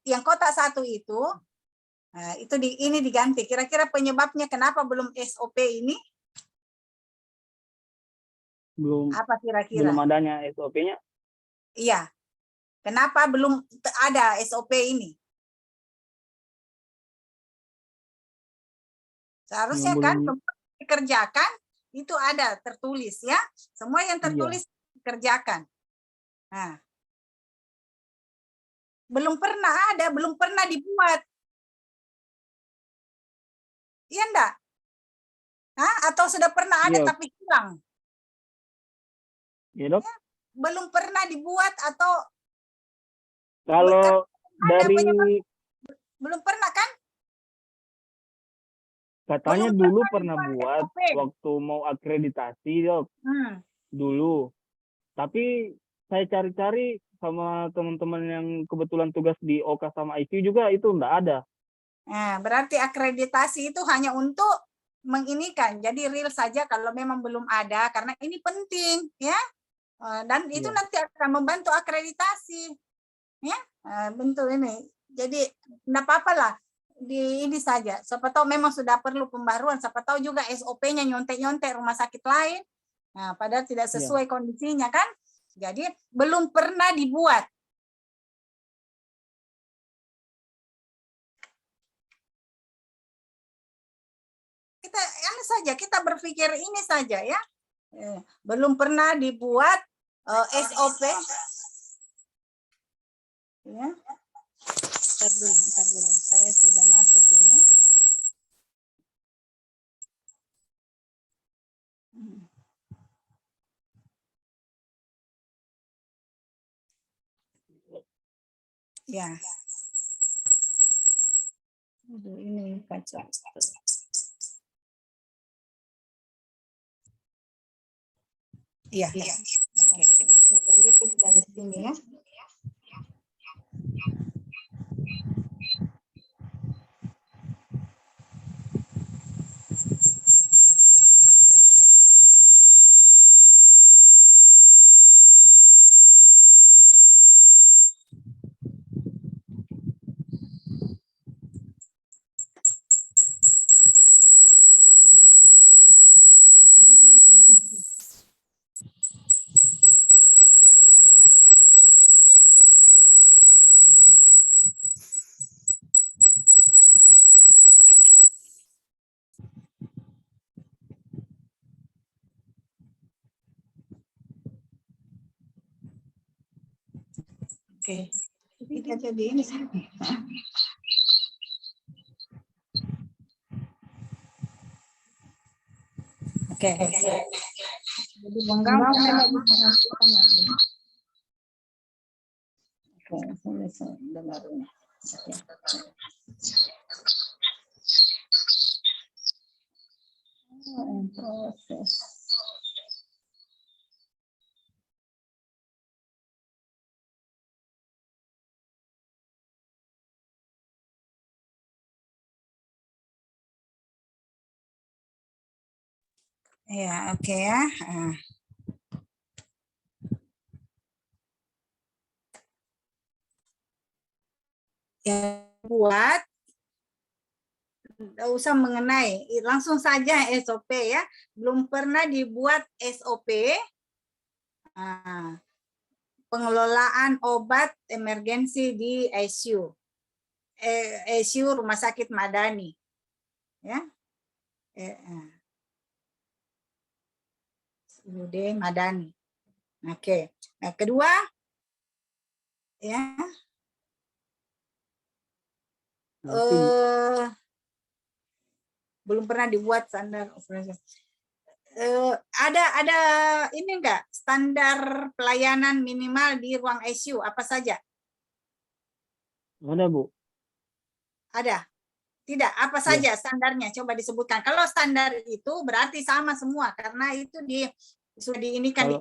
S2: yang kotak 1 itu, itu ini diganti. Kira-kira penyebabnya kenapa belum SOP ini?
S3: Belum.
S2: Apa kira-kira?
S3: Belum adanya SOP-nya.
S2: Iya. Kenapa belum ada SOP ini? Seharusnya kan dikerjakan itu ada tertulis ya. Semua yang tertulis dikerjakan. Nah, belum pernah ada, belum pernah dibuat. Iya enggak? Atau sudah pernah ada tapi hilang?
S3: Iya, Dok.
S2: Ya, belum pernah dibuat atau
S3: kalau dari
S2: belum pernah kan?
S3: Katanya
S2: Belum
S3: dulu
S2: pernah
S3: pernah buat
S2: SOP.
S3: waktu mau akreditasi, Dok. Dulu. Tapi saya cari-cari sama teman-teman yang kebetulan tugas di OK sama IQ juga itu enggak ada.
S2: Nah, berarti akreditasi itu hanya untuk menginikan. Jadi real saja kalau memang belum ada karena ini penting ya. Dan itu nanti akan membantu akreditasi. Ya, bentuk ini. Jadi enggak apa-apa lah. Di ini saja. Siapa tahu memang sudah perlu pembaruan, siapa tahu juga SOP-nya nyontek-nyontek rumah sakit lain. Nah, padahal tidak sesuai kondisinya kan? Jadi belum pernah dibuat. Kita ini saja, kita berpikir ini saja ya. Belum pernah dibuat SOP. Ya. Ntar dulu. Saya sudah masuk ini. Ya. Aduh, ini kacau. Iya. Oke. Saya repeat dari sini ya. Oke. Kita jadi ini saja. Oke. Jadi bongkar Oke, saya dengarnya. Proses. Ya, oke ya. Yang buat nggak usah mengenai, langsung saja SOP ya. Belum pernah dibuat SOP pengelolaan obat emergensi di ICU, ICU Rumah Sakit Madani, ya. UD Madani. Oke. Nah, kedua, ya. Belum pernah dibuat standar operasi. Ada ini enggak standar pelayanan minimal di ruang ICU apa saja?
S3: Ada, Bu.
S2: Ada. Tidak, apa saja standarnya? Coba disebutkan. Kalau standar itu berarti sama semua karena itu sudah diinikan di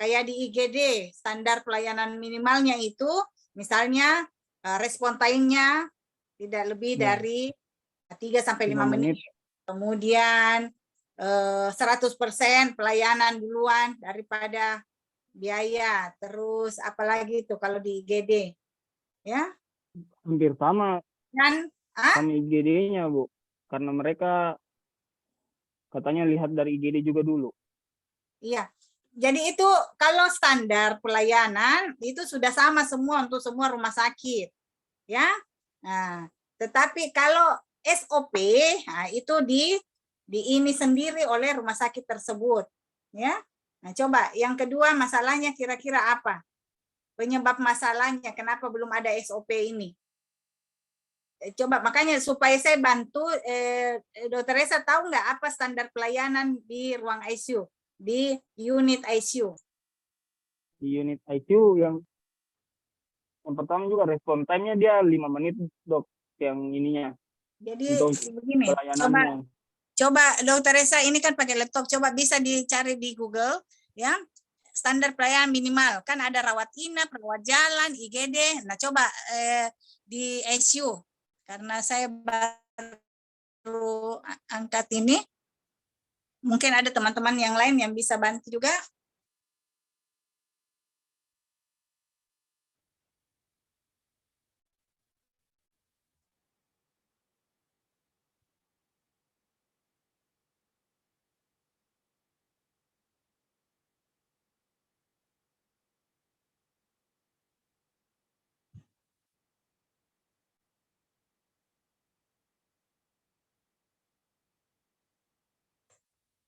S2: kayak di IGD, standar pelayanan minimalnya itu misalnya respon time-nya tidak lebih dari 3 sampai 5 menit. Kemudian 100% pelayanan duluan daripada biaya. Terus apalagi itu kalau di IGD? Ya.
S3: Hampir sama.
S2: Dan
S3: sama IGD-nya, Bu. Karena mereka katanya lihat dari IGD juga dulu.
S2: Iya. Jadi itu kalau standar pelayanan itu sudah sama semua untuk semua rumah sakit. Ya. Nah, tetapi kalau SOP itu di ini sendiri oleh rumah sakit tersebut. Ya. Nah, coba yang kedua masalahnya kira-kira apa? Penyebab masalahnya kenapa belum ada SOP ini? Coba makanya supaya saya bantu Dokter Reza tahu nggak apa standar pelayanan di ruang ICU, di unit ICU?
S3: Di unit ICU yang pertama juga respon time-nya dia 5 menit, Dok, yang ininya.
S2: Jadi
S3: begini,
S2: coba Dokter Reza ini kan pakai laptop, coba bisa dicari di Google ya. Standar pelayanan minimal kan ada rawat inap, rawat jalan, IGD. Nah, coba di ICU. Karena saya baru angkat ini, mungkin ada teman-teman yang lain yang bisa bantu juga.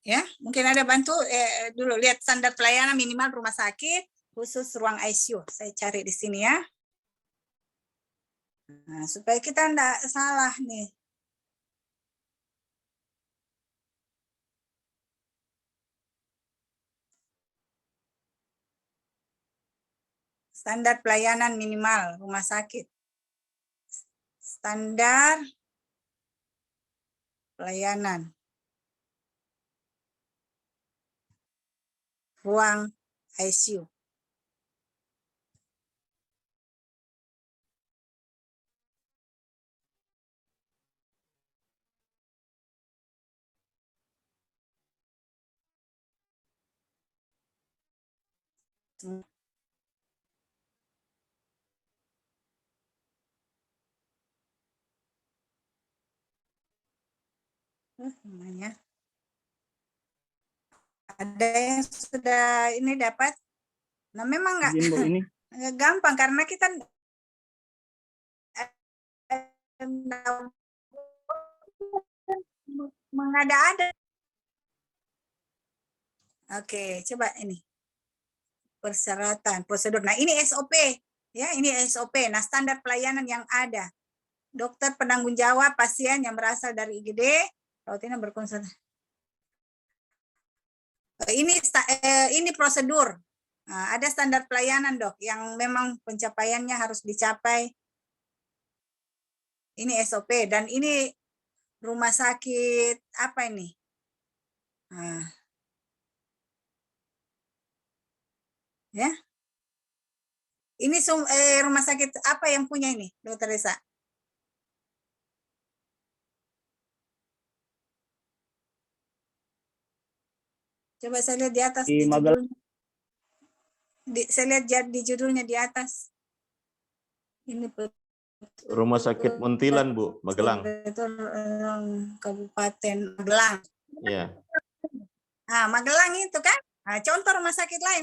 S2: Ya, mungkin ada bantu dulu lihat standar pelayanan minimal rumah sakit khusus ruang ICU. Saya cari di sini ya. Nah, supaya kita enggak salah nih. Standar pelayanan minimal rumah sakit. Standar pelayanan ruang ICU. Namanya. Ada yang sudah ini dapat? Nah, memang nggak gampang karena kita mengada-ada. Oke, coba ini. Persyaratan, prosedur. Nah, ini SOP. Ya, ini SOP. Nah, standar pelayanan yang ada. Dokter penanggung jawab pasien yang berasal dari IGD, rutin berkonsultasi. Ini prosedur. Nah, ada standar pelayanan, Dok, yang memang pencapaiannya harus dicapai. Ini SOP dan ini rumah sakit apa ini? Nah, ya. Ini rumah sakit apa yang punya ini, Dokter Reza? Coba saya lihat di atas
S3: Di
S2: di
S3: Magelang.
S2: judulnya. Saya lihat di judulnya di atas. Ini
S6: Rumah Sakit Muntilan, Bu, Magelang.
S2: Kabupaten Magelang.
S6: Iya.
S2: Nah, Magelang itu kan. Nah, contoh rumah sakit lain.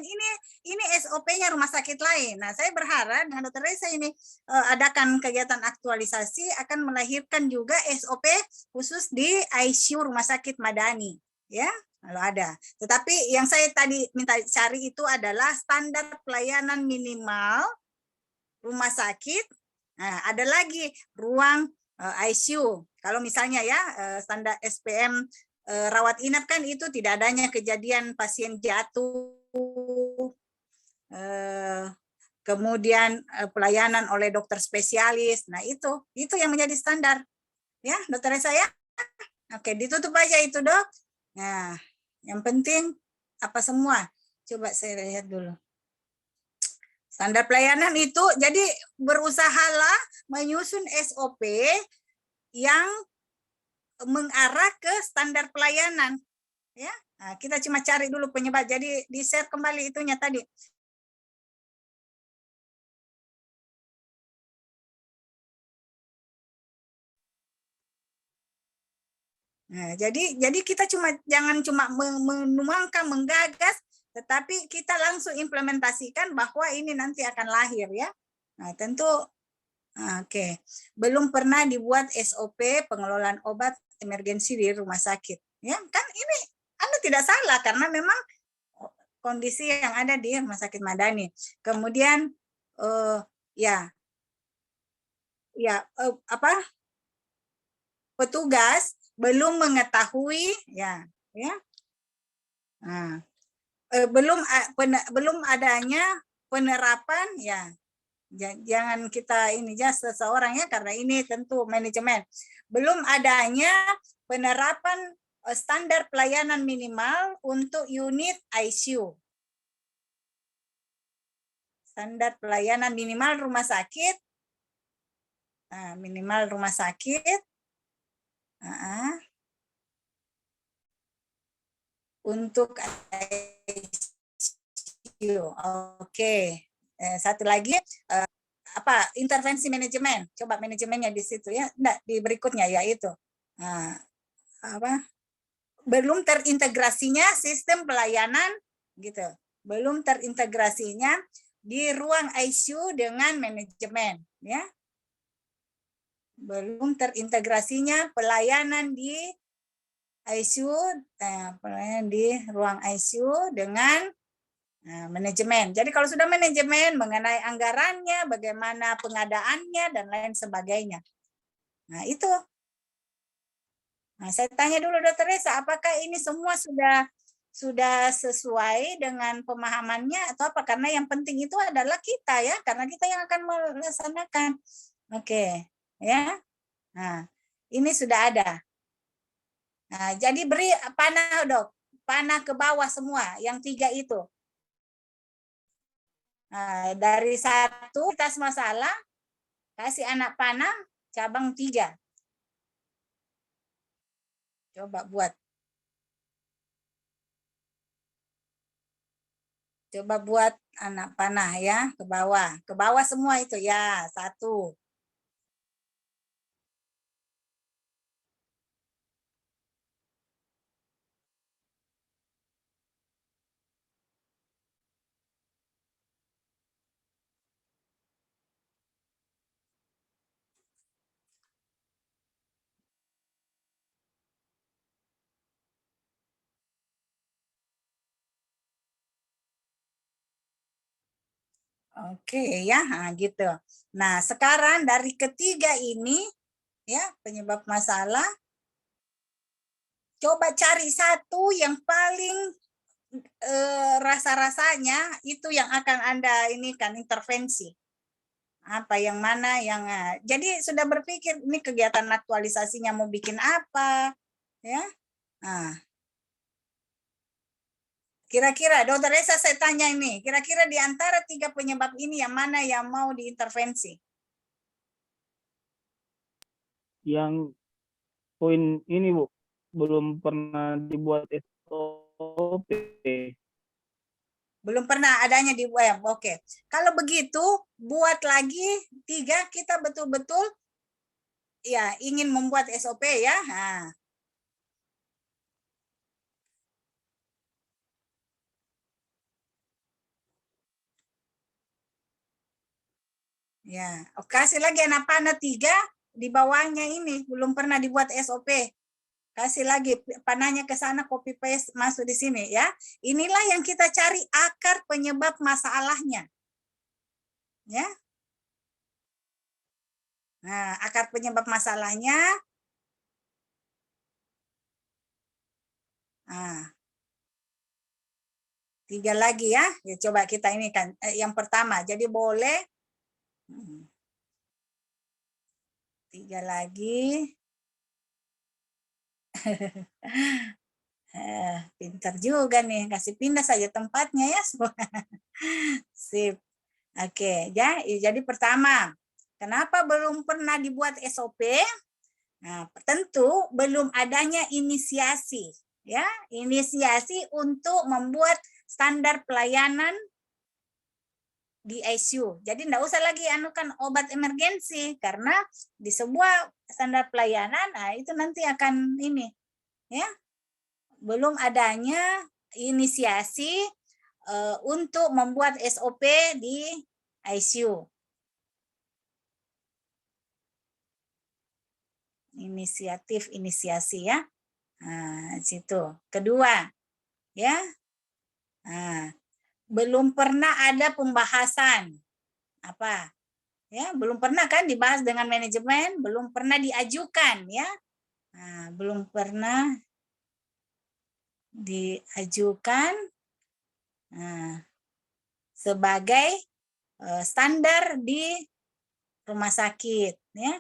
S2: Ini SOP-nya rumah sakit lain. Nah, saya berharap dengan Dokter Reza ini adakan kegiatan aktualisasi akan melahirkan juga SOP khusus di ICU Rumah Sakit Madani, ya. Kalau ada. Tetapi yang saya tadi minta cari itu adalah standar pelayanan minimal rumah sakit. Nah, ada lagi ruang ICU. Kalau misalnya ya standar SPM rawat inap kan itu tidak adanya kejadian pasien jatuh, kemudian pelayanan oleh dokter spesialis. Nah, itu yang menjadi standar. Ya, Dokter Reza ya. Oke, ditutup aja itu, Dok. Nah, yang penting apa semua? Coba saya lihat dulu. Standar pelayanan itu, jadi berusahalah menyusun SOP yang mengarah ke standar pelayanan, ya. Nah, kita cuma cari dulu penyebab. Jadi di share kembali itunya tadi. Nah, jadi kita jangan cuma menuangkan, menggagas, tetapi kita langsung implementasikan bahwa ini nanti akan lahir, ya. Nah, tentu oke. Belum pernah dibuat SOP pengelolaan obat emergensi di rumah sakit. Ya, kan ini Anda tidak salah karena memang kondisi yang ada di Rumah Sakit Madani. Kemudian petugas belum mengetahui belum adanya penerapan, ya. Jangan kita ini seseorang, ya, karena ini tentu manajemen. Belum adanya penerapan standar pelayanan minimal untuk unit ICU. Standar pelayanan minimal rumah sakit. Nah, minimal rumah sakit. Untuk ICU. Oke. Satu lagi intervensi manajemen. Coba manajemennya di situ, ya. Enggak, di berikutnya yaitu belum terintegrasinya sistem pelayanan, gitu. Belum terintegrasinya di ruang ICU dengan manajemen, ya. Belum terintegrasinya pelayanan di ICU, pelayanan di ruang ICU dengan manajemen. Jadi kalau sudah manajemen mengenai anggarannya, bagaimana pengadaannya, dan lain sebagainya. Nah, itu. Nah, saya tanya dulu Dokter Reza, apakah ini semua sudah sesuai dengan pemahamannya atau apa? Karena yang penting itu adalah kita, ya, karena kita yang akan melaksanakan. Oke, ya. Nah, ini sudah ada. Nah, jadi beri panah, Dok. Panah ke bawah semua, yang 3 itu. Nah, dari 1 atas masalah, kasih anak panah, cabang 3. Coba buat. Coba buat anak panah, ya, ke bawah. Ke bawah semua itu, ya, 1. Oke, ya, nah, gitu. Nah, sekarang dari ketiga ini, ya, penyebab masalah, coba cari 1 yang paling rasa-rasanya itu yang akan Anda ini kan intervensi. Apa yang mana yang jadi sudah berpikir ini kegiatan aktualisasinya mau bikin apa, ya. Nah, Kira-kira, Dokter Esa saya tanya ini, kira-kira di antara 3 penyebab ini yang mana yang mau diintervensi?
S3: Yang poin ini Bu, belum pernah dibuat SOP.
S2: Belum pernah adanya di web. Oke. Kalau begitu, buat lagi 3, kita betul-betul ya ingin membuat SOP ya. Nah. Ya, kasih lagi anak panah 3 di bawahnya ini belum pernah dibuat SOP. Kasih lagi panahnya ke sana, copy paste masuk di sini ya. Inilah yang kita cari akar penyebab masalahnya. Ya. Nah, akar penyebab masalahnya. Nah, 3 lagi ya. Ya coba kita ini kan yang pertama. Jadi boleh 3 lagi. Pintar juga nih, kasih pindah saja tempatnya ya. Sip. Oke, ya. Jadi pertama, kenapa belum pernah dibuat SOP? Nah, tentu belum adanya inisiasi, ya, inisiasi untuk membuat standar pelayanan di ICU. Jadi enggak usah lagi anukan obat emergensi karena di sebuah standar pelayanan, nah itu nanti akan ini, ya. Belum adanya inisiasi untuk membuat SOP di ICU. Inisiasi ya. Nah, situ. Kedua, ya. Nah, belum pernah ada pembahasan apa? Ya, belum pernah kan dibahas dengan manajemen, belum pernah diajukan ya. Nah, belum pernah diajukan sebagai standar di rumah sakit ya.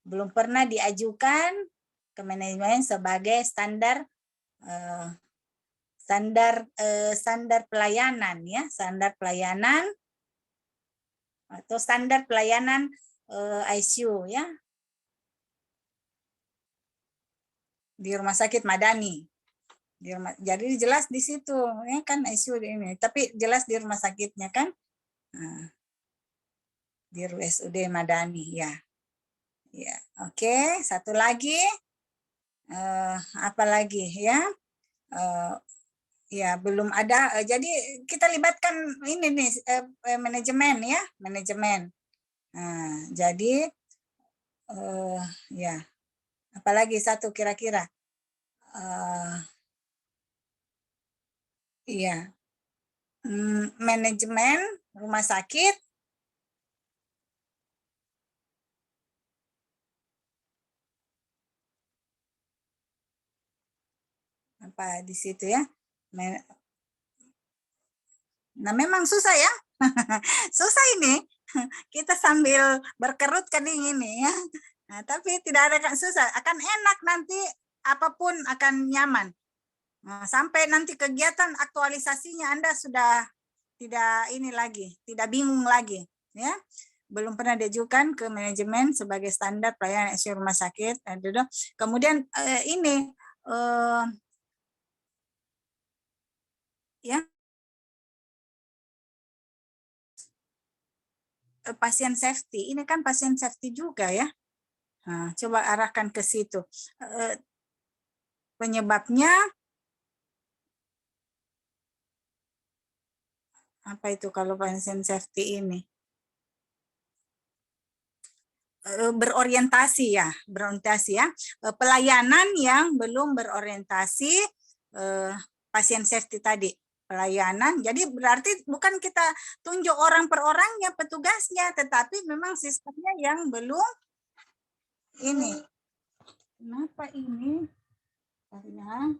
S2: Belum pernah diajukan ke manajemen sebagai standar standar pelayanan ya, standar pelayanan atau standar pelayanan ICU ya di rumah sakit Madani. Jadi jelas di situ ya kan ICU ini, tapi jelas di rumah sakitnya kan. Nah, di RSUD Madani ya. Ya, oke. Satu lagi, apa lagi ya? Ya belum ada. Jadi kita libatkan ini nih manajemen ya, manajemen. Nah, jadi ya, apalagi satu kira-kira. Iya, manajemen rumah sakit. Apa di situ ya? Nah, memang susah ya. Susah ini. Kita sambil berkerut kening ini ya. Nah, tapi tidak ada kan susah. Akan enak nanti apapun akan nyaman. Nah, sampai nanti kegiatan aktualisasinya Anda sudah tidak ini lagi, tidak bingung lagi ya. Belum pernah diajukan ke manajemen sebagai standar pelayanan ICU rumah sakit. Kemudian ini ya pasien safety. Ini kan pasien safety juga ya. Nah, coba arahkan ke situ. Penyebabnya apa itu kalau pasien safety ini? Berorientasi ya, pelayanan yang belum berorientasi pasien safety tadi. Pelayanan, jadi berarti bukan kita tunjuk orang per orangnya petugasnya, tetapi memang sistemnya yang belum ini. Kenapa ini? Karena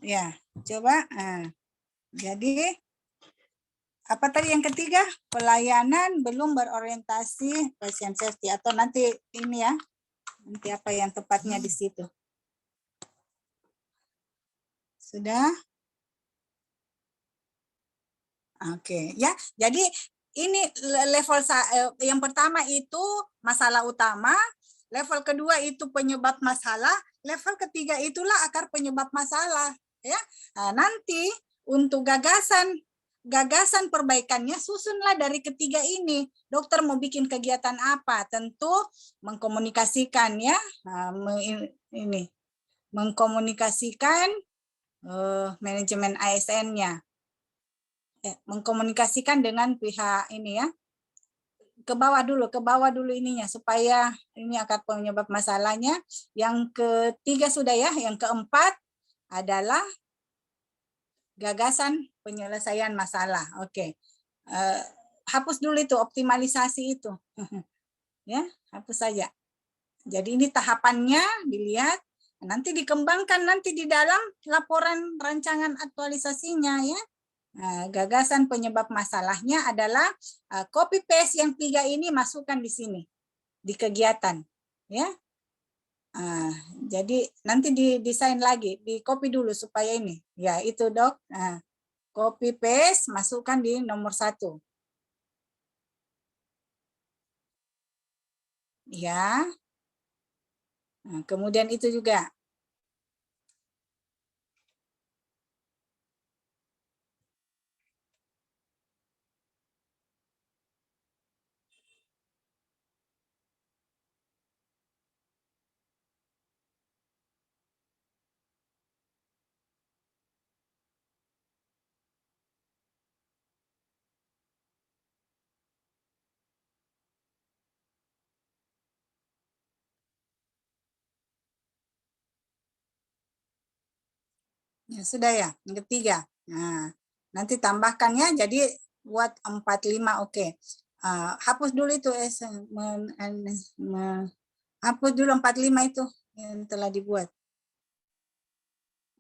S2: ya, coba. Jadi Apa tadi yang ketiga? Pelayanan belum berorientasi patient safety, atau nanti ini ya. Nanti apa yang tepatnya di situ. Sudah? Oke, ya. Jadi ini level yang pertama itu masalah utama, level kedua itu penyebab masalah, level ketiga itulah akar penyebab masalah, ya. Nah, nanti untuk gagasan perbaikannya susunlah dari ketiga ini. Dokter mau bikin kegiatan apa? Tentu mengkomunikasikan ya, mengkomunikasikan manajemen ASN-nya. Mengkomunikasikan dengan pihak ini ya, ke bawah dulu ininya supaya ini akar penyebab masalahnya. Yang ketiga sudah ya, yang keempat adalah gagasan penyelesaian masalah. Oke. Hapus dulu itu optimalisasi itu. Ya, hapus saja. Jadi ini tahapannya dilihat, nanti dikembangkan nanti di dalam laporan rancangan aktualisasinya ya. Nah, gagasan penyebab masalahnya adalah copy paste yang 3 ini masukkan di sini di kegiatan ya. Jadi nanti didesain lagi, di copy dulu supaya ini ya itu dok. Copy paste masukkan di nomor 1 ya. Kemudian itu juga ya sudah ya, yang ketiga. Nah, nanti tambahkannya jadi buat 45 oke. Hapus dulu itu hapus dulu 45 itu yang telah dibuat.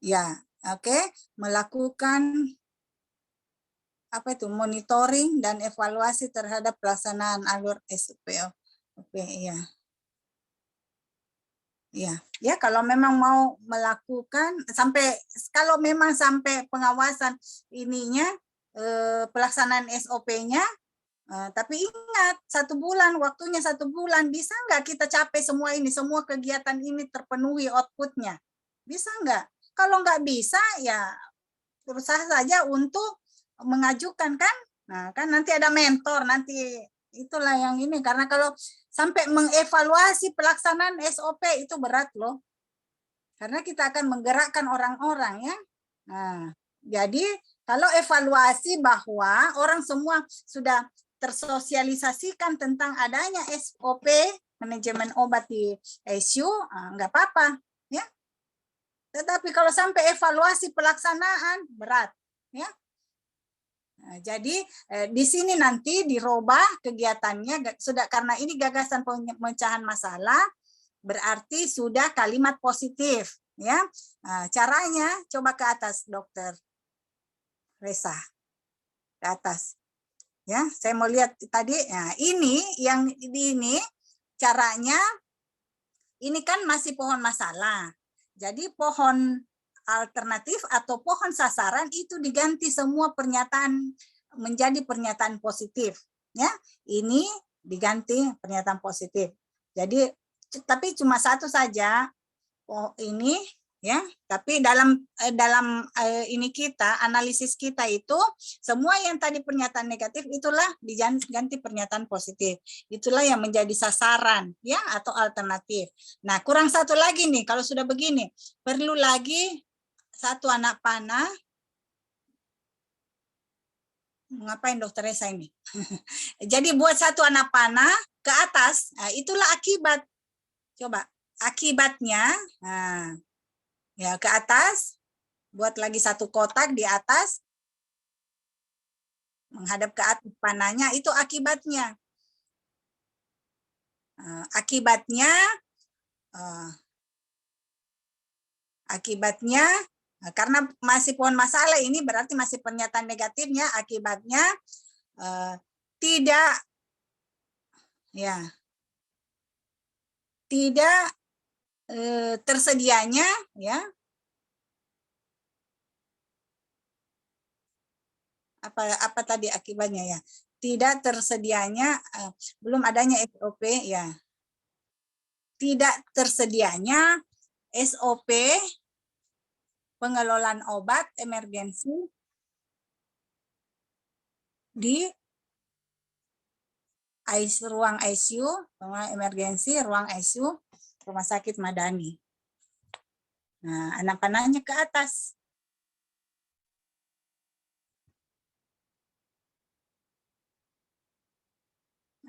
S2: Ya, oke. Melakukan apa itu monitoring dan evaluasi terhadap pelaksanaan alur SOP. Oke, iya. Ya, kalau memang mau melakukan kalau memang sampai pengawasan ininya pelaksanaan SOP-nya, tapi ingat 1 bulan, waktunya 1 bulan, bisa nggak kita capai semua ini, semua kegiatan ini terpenuhi outputnya? Bisa nggak? Kalau nggak bisa, ya berusaha saja untuk mengajukan kan. Nah, kan nanti ada mentor, nanti itulah yang ini. Karena kalau sampai mengevaluasi pelaksanaan SOP itu berat loh. Karena kita akan menggerakkan orang-orang ya. Nah, jadi kalau evaluasi bahwa orang semua sudah tersosialisasikan tentang adanya SOP manajemen obat di ICU, nggak apa-apa ya. Tetapi kalau sampai evaluasi pelaksanaan berat ya. Nah, jadi di sini nanti dirubah kegiatannya sudah, karena ini gagasan pemecahan masalah berarti sudah kalimat positif ya. Nah, caranya coba ke atas dokter Resa, ke atas ya. Saya mau lihat tadi. Nah, ini yang ini caranya, ini kan masih pohon masalah. Jadi pohon alternatif atau pohon sasaran itu diganti semua pernyataan menjadi pernyataan positif ya. Ini diganti pernyataan positif. Jadi tapi cuma satu saja ini ya, tapi dalam ini kita analisis kita itu semua yang tadi pernyataan negatif itulah diganti pernyataan positif. Itulah yang menjadi sasaran ya atau alternatif. Nah, kurang satu lagi nih kalau sudah begini. Perlu lagi 1 anak panah. Ngapain dokter Resa ini? Jadi buat 1 anak panah ke atas, nah, itulah akibat. Coba akibatnya, nah, ya ke atas, buat lagi 1 kotak di atas, menghadap ke atas panahnya, itu akibatnya. Akibatnya Nah, karena masih pohon masalah ini berarti masih pernyataan negatifnya, akibatnya tidak tersedianya ya apa tadi akibatnya ya, tidak tersedianya belum adanya SOP ya, tidak tersedianya SOP pengelolaan obat emergensi di ruang ICU, ruang emergensi, ruang ICU Rumah Sakit Madani. Nah, anak panahnya ke atas.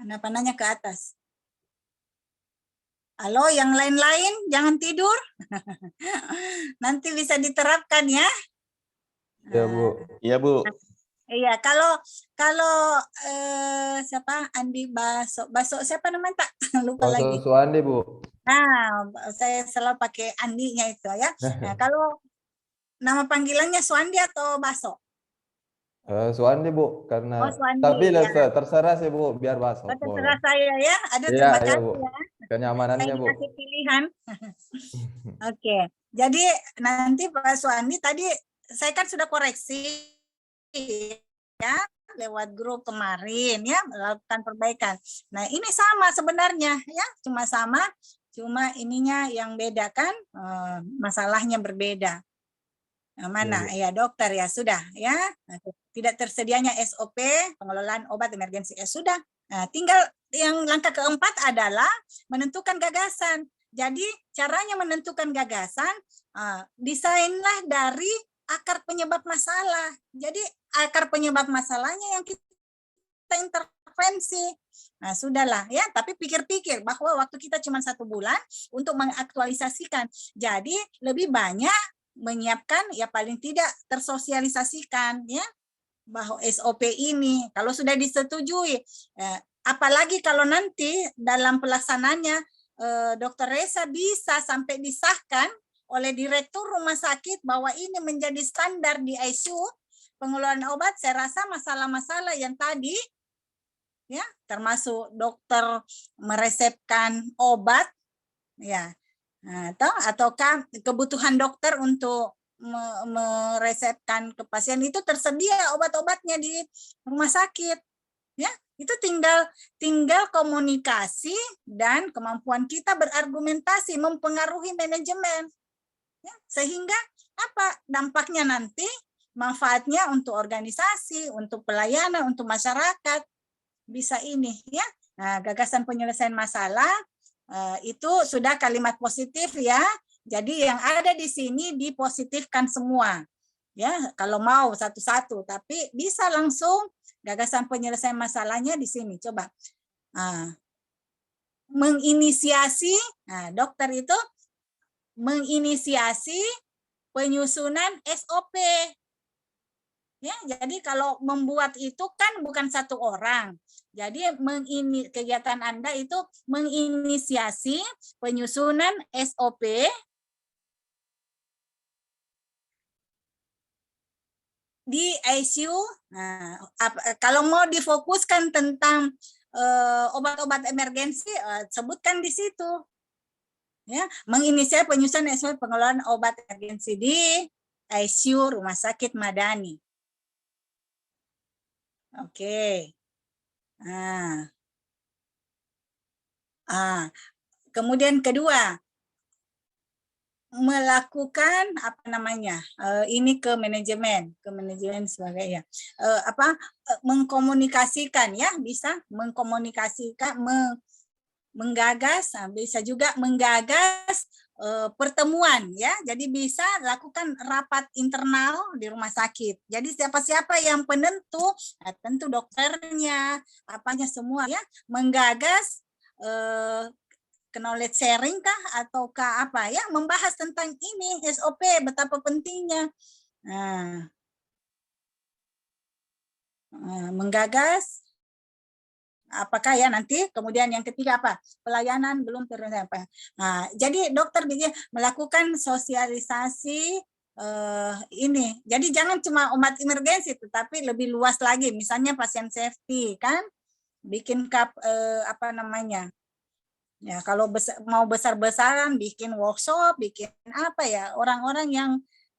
S2: Anak panahnya ke atas. Halo, yang lain-lain jangan tidur. Nanti bisa diterapkan ya.
S5: Ya, Bu.
S6: Iya, Bu.
S2: Iya, kalau siapa Andi Baso siapa namanya tak lupa lagi.
S5: Suandi, Bu.
S2: Nah, saya selalu pakai Andinya itu ya. Nah, kalau nama panggilannya Suandi atau Baso?
S5: Suandi, Bu, karena
S2: Suandi,
S5: tapi
S2: ya.
S5: terserah sih, Bu, biar Baso.
S2: Terserah saya ya. Ada
S5: Iya,
S2: terima
S5: iya,
S2: kasih
S5: Bu.
S2: ya.
S5: Kenyamanannya,
S2: Saya
S5: Bu.
S2: dikasih pilihan. Oke. Jadi nanti Pak Suandi tadi saya kan sudah koreksi ya lewat grup kemarin ya, melakukan perbaikan. Nah, ini sama sebenarnya ya, cuma ininya yang beda kan, masalahnya berbeda. Nah, mana ya dokter ya sudah ya, tidak tersedianya SOP pengelolaan obat emergensi sudah. Nah, tinggal yang langkah keempat adalah menentukan gagasan. Jadi caranya menentukan gagasan, desainlah dari akar penyebab masalah. Jadi akar penyebab masalahnya yang kita intervensi. Nah, sudahlah ya, tapi pikir-pikir bahwa waktu kita cuma 1 bulan untuk mengaktualisasikan. Jadi lebih banyak menyiapkan ya, paling tidak tersosialisasikan ya bahwa SOP ini kalau sudah disetujui, apalagi kalau nanti dalam pelaksanaannya Dr. Reza bisa sampai disahkan oleh direktur rumah sakit bahwa ini menjadi standar di ICU pengelolaan obat. Saya rasa masalah-masalah yang tadi ya, termasuk dokter meresepkan obat ya, ataukah kebutuhan dokter untuk meresepkan ke pasien itu tersedia obat-obatnya di rumah sakit ya. Itu tinggal komunikasi dan kemampuan kita berargumentasi mempengaruhi manajemen ya, sehingga apa dampaknya nanti, manfaatnya untuk organisasi, untuk pelayanan, untuk masyarakat bisa ini ya. Nah, gagasan penyelesaian masalah itu sudah kalimat positif ya. Jadi yang ada di sini dipositifkan semua ya, kalau mau satu-satu, tapi bisa langsung gagasan penyelesaian masalahnya di sini. Coba menginisiasi, dokter itu menginisiasi penyusunan SOP ya. Jadi kalau membuat itu kan bukan 1 orang. Jadi kegiatan Anda itu menginisiasi penyusunan SOP di ICU. Nah, kalau mau difokuskan tentang obat-obat emergensi, sebutkan di situ. Ya, menginisiasi penyusunan SOP pengelolaan obat emergensi di ICU Rumah Sakit Madani. Oke. Kemudian kedua, melakukan ini ke manajemen sebagai ya, mengkomunikasikan ya, bisa mengkomunikasikan, menggagas, bisa juga menggagas pertemuan ya. Jadi bisa lakukan rapat internal di rumah sakit. Jadi siapa-siapa yang penentu, tentu dokternya, apanya semua ya, menggagas knowledge sharing kah ataukah apa ya, membahas tentang ini SOP betapa pentingnya. Menggagas apakah ya nanti, kemudian yang ketiga apa, pelayanan belum terlihat apa. Jadi dokter melakukan sosialisasi ini. Jadi jangan cuma obat emergensi, tetapi lebih luas lagi. Misalnya pasien safety kan, bikin apa namanya? Ya kalau mau besar-besaran, bikin workshop, bikin apa ya? Orang-orang yang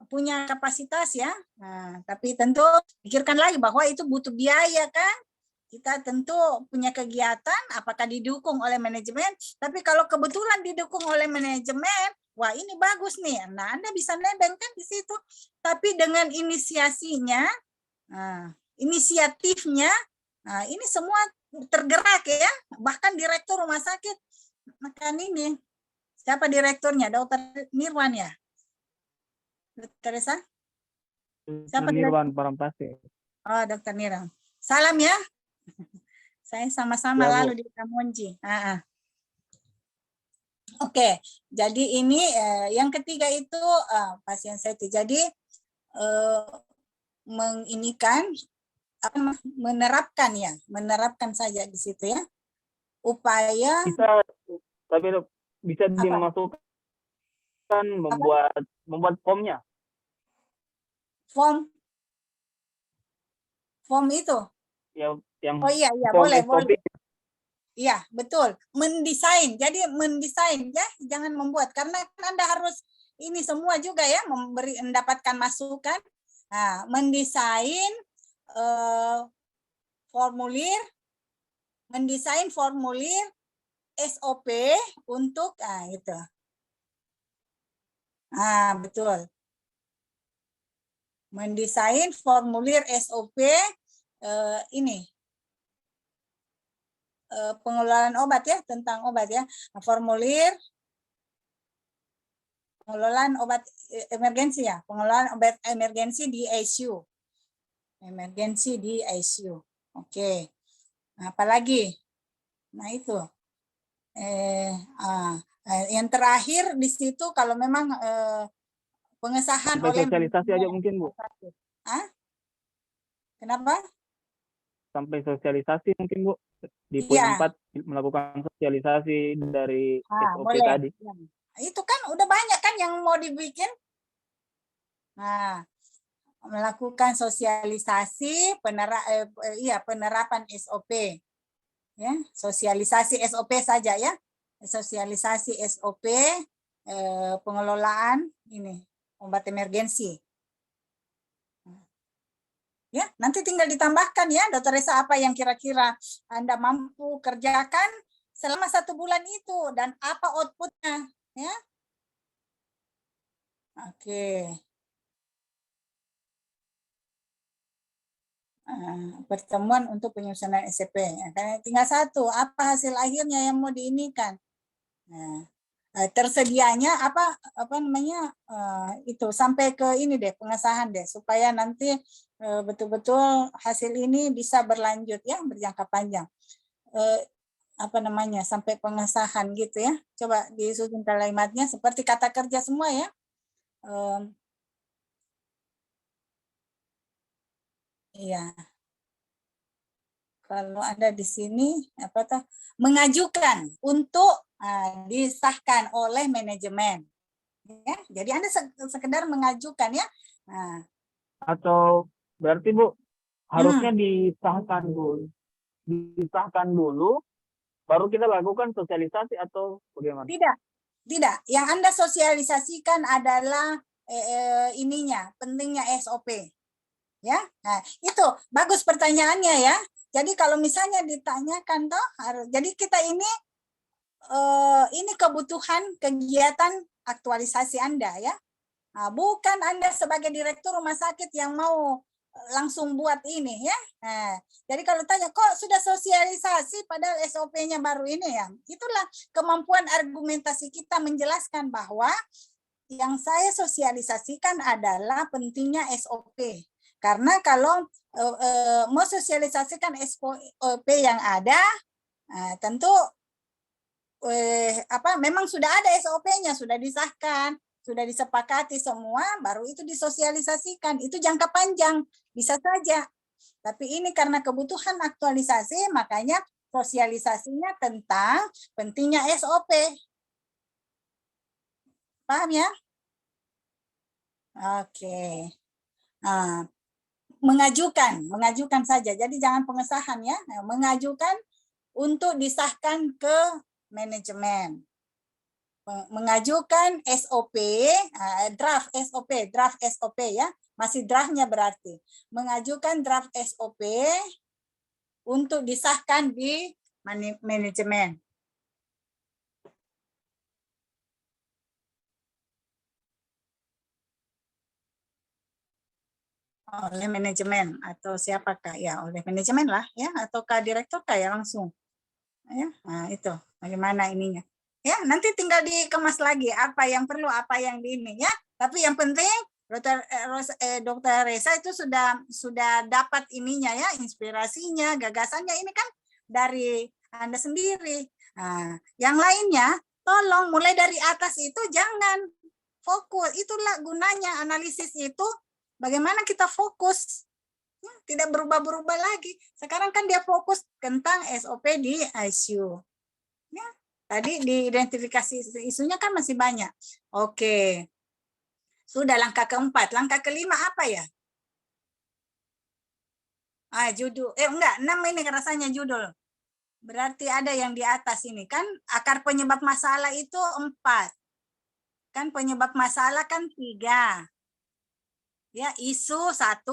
S2: punya kapasitas ya. Nah, tapi tentu pikirkan lagi bahwa itu butuh biaya kan. Kita tentu punya kegiatan, apakah didukung oleh manajemen. Tapi kalau kebetulan didukung oleh manajemen, wah ini bagus nih. Nah, Anda bisa nebeng kan di situ. Tapi dengan inisiasinya, inisiatifnya, nah ini semua tergerak ya. Bahkan direktur rumah sakit, makan ini. Siapa direkturnya? Dr. Nirwan ya? Dr. Esa? Siapa
S3: Nirwan Parampase.
S2: Oh, Dr. Nirwan. Salam ya. Saya sama-sama
S3: Ya, Bu.
S2: lalu di Kamonji. Oke, jadi ini yang ketiga itu pasien safety. Jadi menginikan menerapkan saja di situ ya. Upaya
S3: bisa dimasukkan membuat formnya.
S2: Form itu.
S3: Yang
S2: Oh iya
S3: form
S2: boleh.
S3: SOP.
S2: Iya, betul. Mendesain. Jadi mendesain ya, jangan membuat karena Anda harus ini semua juga ya mendapatkan masukan. Nah, mendesain mendesain formulir SOP untuk itu. Betul. Mendesain formulir SOP ini pengelolaan obat ya, tentang obat ya, formulir pengelolaan obat emergensi ya, pengelolaan obat emergensi di ICU, emergensi di ICU. Oke, apalagi, nah itu yang terakhir di situ kalau memang pengesahan
S3: Sampai
S2: oleh
S3: sosialisasi aja mungkin, Bu.
S2: Kenapa?
S3: Sampai sosialisasi mungkin, Bu. Di poin 4 melakukan sosialisasi dari SOP
S2: boleh.
S3: tadi.
S2: Itu kan udah banyak kan yang mau dibikin. Nah, melakukan sosialisasi penerapan SOP. Ya, sosialisasi SOP saja ya. Sosialisasi SOP pengelolaan ini obat emergensi. Ya, nanti tinggal ditambahkan ya, Dr. Esa, apa yang kira-kira Anda mampu kerjakan selama 1 bulan itu dan apa outputnya, ya. Oke. Pertemuan untuk penyusunan SCP. Karena tinggal 1, apa hasil akhirnya yang mau diinikan. Nah, tersedianya apa namanya itu sampai ke ini deh, pengesahan deh, supaya nanti betul-betul hasil ini bisa berlanjut ya, berjangka panjang. Apa namanya sampai pengesahan gitu ya. Coba disusun kalimatnya seperti kata kerja semua ya. Iya. Kalau ada di sini mengajukan untuk disahkan oleh manajemen. Ya, jadi Anda sekedar mengajukan ya. Nah.
S3: Atau berarti Bu harusnya disahkan dulu baru kita lakukan sosialisasi atau bagaimana?
S2: Tidak. Yang Anda sosialisasikan adalah pentingnya SOP. Ya. Nah, itu bagus pertanyaannya ya. Jadi kalau misalnya ditanyakan jadi kita ini kebutuhan kegiatan aktualisasi Anda ya. Nah, bukan Anda sebagai direktur rumah sakit yang mau langsung buat ini ya. Nah, jadi kalau tanya kok sudah sosialisasi padahal SOP-nya baru ini ya. Itulah kemampuan argumentasi kita menjelaskan bahwa yang saya sosialisasikan adalah pentingnya SOP. Karena kalau mau sosialisasikan SOP yang ada, tentu memang sudah ada SOP-nya, sudah disahkan, sudah disepakati semua, baru itu disosialisasikan. Itu jangka panjang, bisa saja. Tapi ini karena kebutuhan aktualisasi, makanya sosialisasinya tentang pentingnya SOP. Paham ya? Oke. Nah, mengajukan saja. Jadi jangan pengesahan ya. Nah, mengajukan untuk disahkan ke manajemen. Mengajukan SOP, draft SOP ya. Masih draftnya berarti. Mengajukan draft SOP untuk disahkan di manajemen. Oleh manajemen atau siapakah ya, oleh manajemen lah ya, ataukah direktur kayak langsung ya. Nah, itu bagaimana ininya ya, nanti tinggal dikemas lagi apa yang perlu, apa yang di ini ya. Tapi yang penting Dokter Reza itu sudah dapat ininya ya, inspirasinya, gagasannya ini kan dari Anda sendiri. Nah, yang lainnya tolong mulai dari atas itu jangan fokus, itulah gunanya analisis itu. Bagaimana kita fokus, tidak berubah-berubah lagi. Sekarang kan dia fokus tentang SOP di ICU. Ya, tadi diidentifikasi isunya kan masih banyak. Oke, sudah langkah keempat. Langkah kelima apa ya? Judul. Enggak, 6 ini rasanya judul. Berarti ada yang di atas ini kan. Akar penyebab masalah itu 4. Kan penyebab masalah kan 3. Ya, isu 1,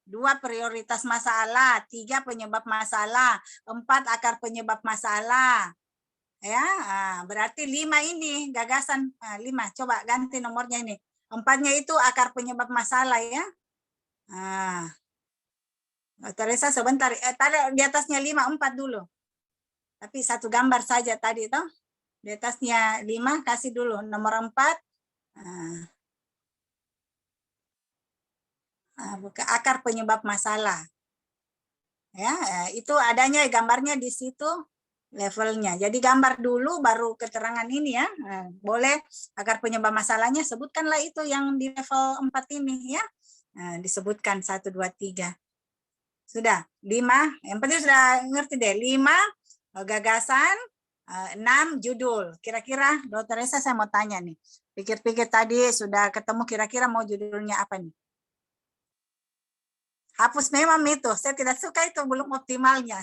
S2: 2 prioritas masalah, 3 penyebab masalah, 4 akar penyebab masalah. Ya, berarti 5 ini gagasan. 5, coba ganti nomornya ini. 4-nya itu akar penyebab masalah ya. Teresa sebentar, taruh di atasnya 5, 4 dulu. Tapi satu gambar saja tadi toh. Di atasnya 5 kasih dulu nomor 4. Akar penyebab masalah. Ya, itu adanya gambarnya di situ levelnya. Jadi gambar dulu baru keterangan ini ya. Boleh akar penyebab masalahnya sebutkanlah itu yang di level 4 ini ya. Disebutkan 1 2 3. Sudah, 5. Yang penting sudah ngerti deh. 5 gagasan, 6 judul. Kira-kira Dokter Reza saya mau tanya nih. Pikir-pikir tadi sudah ketemu kira-kira mau judulnya apa nih? Hapus memang itu, saya tidak suka itu, belum optimalnya.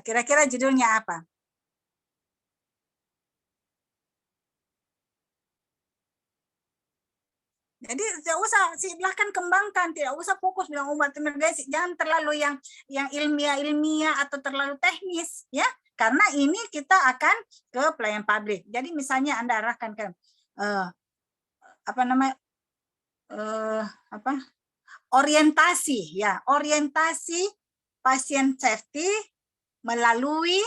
S2: Kira-kira judulnya apa? Jadi tidak usah, silahkan kembangkan, tidak usah fokus bilang umat emergensi, jangan terlalu yang ilmiah atau terlalu teknis ya, karena ini kita akan ke pelayan publik. Jadi misalnya Anda arahkan ke orientasi ya, orientasi pasien safety melalui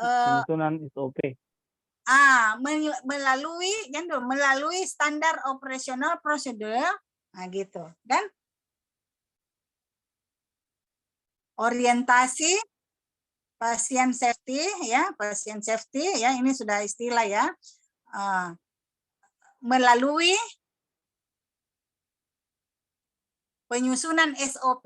S3: penyusunan SOP.
S2: melalui standar operasional prosedur, gitu. Dan orientasi pasien safety ya, ini sudah istilah ya. Melalui penyusunan SOP,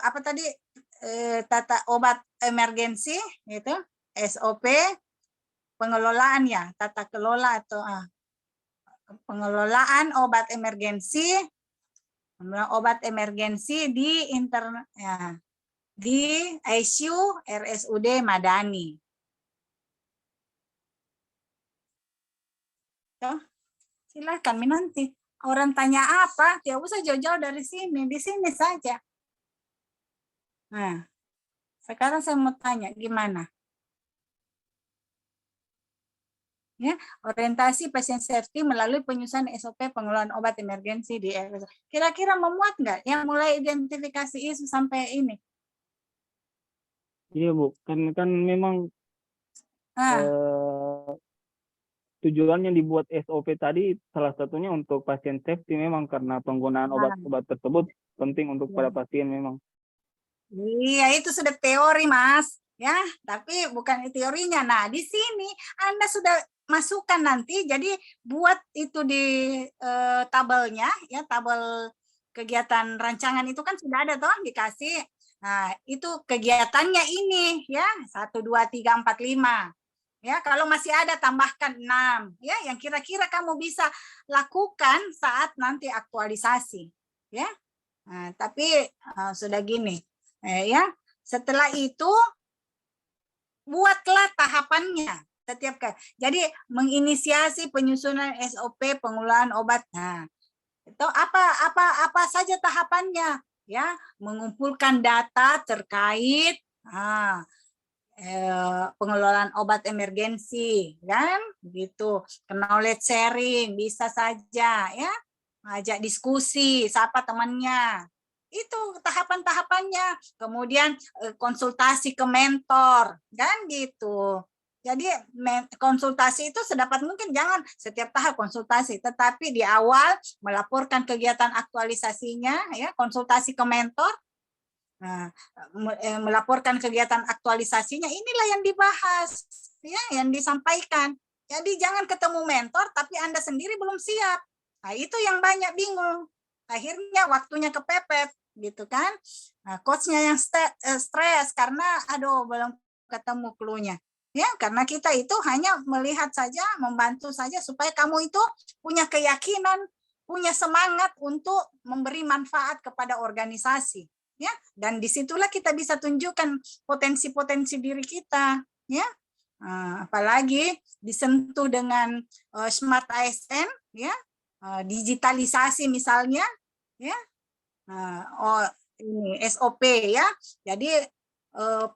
S2: apa tadi, tata obat emergensi itu SOP pengelolaan ya, tata kelola atau pengelolaan obat emergensi di di ICU RSUD Madani. Silakan nanti orang tanya apa, tidak usah jauh-jauh dari sini, di sini saja. Nah, sekarang saya mau tanya gimana? Ya, orientasi pasien safety melalui penyusunan SOP pengelolaan obat emergensi di RSUD. Kira-kira memuat nggak? Yang mulai identifikasi isu sampai ini.
S3: Iya Bu, kan memang tujuannya dibuat SOP tadi salah satunya untuk pasien safety memang karena penggunaan obat-obat tersebut penting untuk para pasien memang.
S2: Iya, itu sudah teori Mas, ya. Tapi bukan teorinya. Nah, di sini Anda sudah masukkan nanti. Jadi buat itu di tabelnya, ya, tabel kegiatan rancangan itu kan sudah ada toh dikasih. Nah, itu kegiatannya ini ya, 1, 2, 3, 4, 5. Ya, kalau masih ada tambahkan 6 ya, yang kira-kira kamu bisa lakukan saat nanti aktualisasi ya. Nah, tapi sudah gini ya. Setelah itu buatlah tahapannya setiap kali. Jadi menginisiasi penyusunan SOP pengelolaan obat. Nah, itu apa saja tahapannya ya, mengumpulkan data terkait pengelolaan obat emergensi kan gitu, knowledge sharing bisa saja ya, ajak diskusi siapa temannya, itu tahapan-tahapannya. Kemudian konsultasi ke mentor kan gitu. Jadi konsultasi itu sedapat mungkin jangan setiap tahap konsultasi, tetapi di awal melaporkan kegiatan aktualisasinya ya, konsultasi ke mentor. Nah, melaporkan kegiatan aktualisasinya, inilah yang dibahas, ya, yang disampaikan. Jadi jangan ketemu mentor, tapi Anda sendiri belum siap. Nah, itu yang banyak bingung. Akhirnya waktunya kepepet, gitu kan? Nah, coachnya yang stres karena, aduh, belum ketemu clue-nya. Ya, karena kita itu hanya melihat saja, membantu saja supaya kamu itu punya keyakinan, punya semangat untuk memberi manfaat kepada organisasi. Ya, dan disitulah kita bisa tunjukkan potensi-potensi diri kita, ya. Apalagi disentuh dengan smart ASN, ya, digitalisasi misalnya, ya, ini SOP ya. Jadi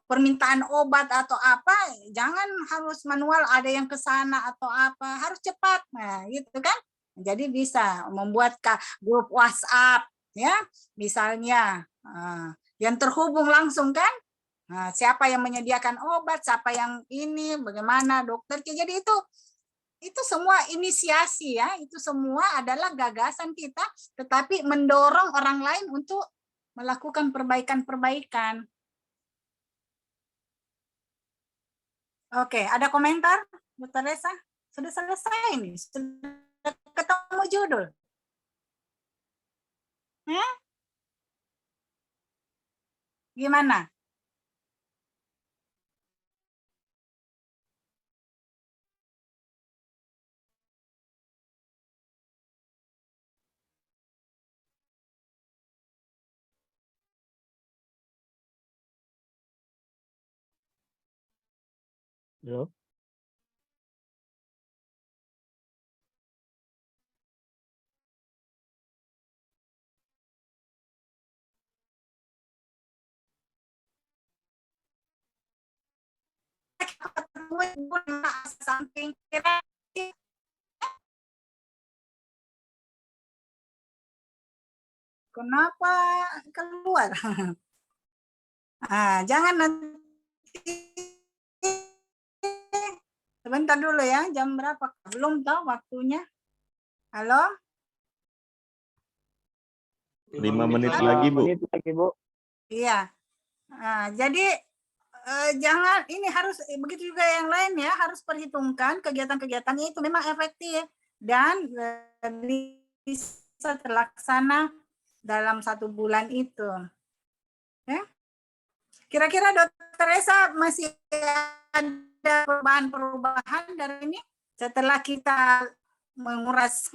S2: permintaan obat atau apa jangan harus manual, ada yang ke sana atau apa, harus cepat, nah gitu kan. Jadi bisa membuat grup WhatsApp ya, misalnya yang terhubung langsung kan, siapa yang menyediakan obat, siapa yang ini, bagaimana dokter. Jadi itu semua inisiasi ya, itu semua adalah gagasan kita, tetapi mendorong orang lain untuk melakukan perbaikan-perbaikan. Oke, ada komentar, Bu Teresa? Sudah selesai ini, sudah ketemu judul. Gimana?
S3: Halo.
S2: Samping kira kenapa keluar? Jangan nanti, sebentar dulu ya, jam berapa? Belum tahu waktunya. Halo?
S6: 5 menit lagi, Bu.
S3: Menit lagi, Bu.
S2: Iya. Jadi jangan, ini harus begitu juga yang lain ya, harus perhitungkan kegiatan-kegiatannya itu memang efektif dan bisa terlaksana dalam 1 bulan itu. Ya. Kira-kira Dokter Esa masih ada perubahan-perubahan dari ini setelah kita menguras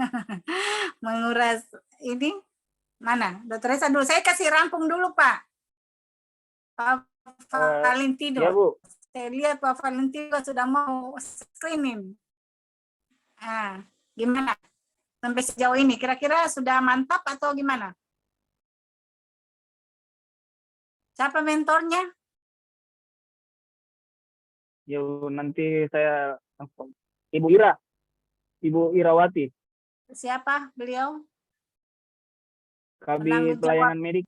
S2: menguras ini? Mana? Dokter Esa dulu. Saya kasih rampung dulu, Pak. Pak Valentino.
S3: Ya, Bu.
S2: Saya lihat Pak Valentino sudah mau screening. Gimana? Sampai sejauh ini, kira-kira sudah mantap atau gimana? Siapa mentornya?
S3: Ya, nanti saya langsung. Ibu Irawati.
S2: Siapa beliau?
S3: Kabid Pelayanan Medik.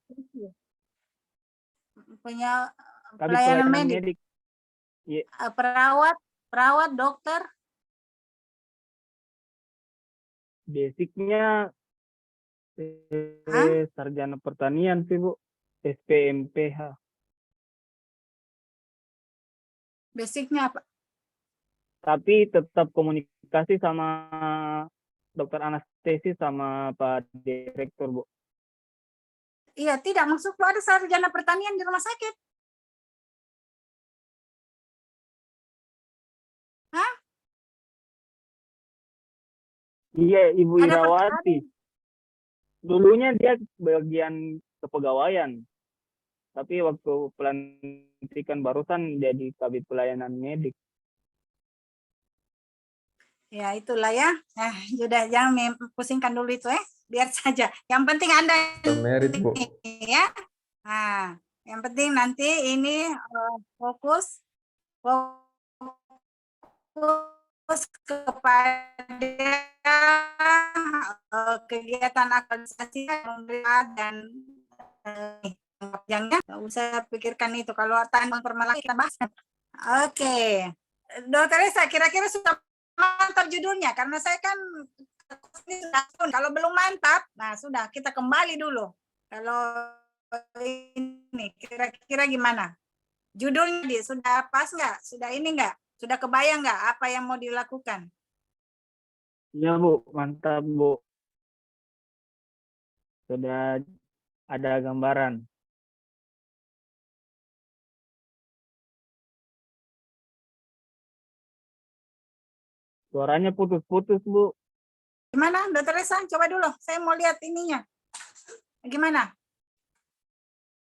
S2: Punya
S3: Kabid
S2: pelayanan medik.
S3: Ya.
S2: Perawat, dokter.
S3: Basicnya sarjana pertanian sih, Bu. SPMPH.
S2: Basicnya apa?
S3: Tapi tetap komunikasi sama dokter anestesi sama Pak Direktur, Bu.
S2: Iya, tidak maksudku ada sarjana pertanian di rumah sakit. Hah?
S3: Iya, Ibu
S2: Ada
S3: Irawati. Dulunya dia bagian kepegawaian, tapi waktu pelantikan barusan jadi kabit pelayanan medik.
S2: Ya, itulah ya. Nah, sudah jangan pusingkan dulu itu biar saja. Yang penting Anda
S5: Merit, Bu.
S2: ya. Nah, yang penting nanti ini fokus kepada kegiatan aktualisasi dan jangan nggak usah pikirkan itu. Kalau tanpa permalah kita bahas. Oke. Dokter Esa, kira-kira sudah mantap judulnya karena saya kan kalau belum mantap, nah sudah kita kembali dulu. Kalau ini kira-kira gimana? Judulnya sudah pas nggak? Sudah ini nggak? Sudah kebayang nggak apa yang mau dilakukan?
S3: Iya, Bu, mantap, Bu. Sudah ada gambaran. Suaranya putus-putus, Bu.
S2: Gimana, Dokter Esa? Coba dulu, saya mau lihat ininya. Gimana?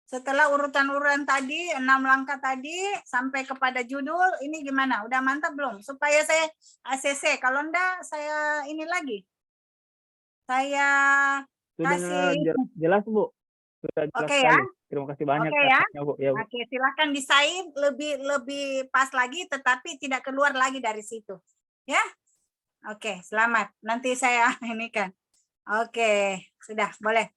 S2: Setelah urutan-urutan tadi, 6 langkah tadi, sampai kepada judul, ini gimana? Udah mantap belum? Supaya saya ACC, kalau enggak, saya ini lagi. Saya
S3: Sudah
S2: kasih.
S3: jelas, Bu. Sudah jelas
S2: Oke,
S3: sekali.
S2: ya.
S3: Terima kasih banyak,
S2: Oke, ya.
S3: Bu. Ya, Bu.
S2: Oke, silakan desain lebih pas lagi, tetapi tidak keluar lagi dari situ. Ya? Oke, selamat. Nanti saya ini kan. Oke, sudah boleh.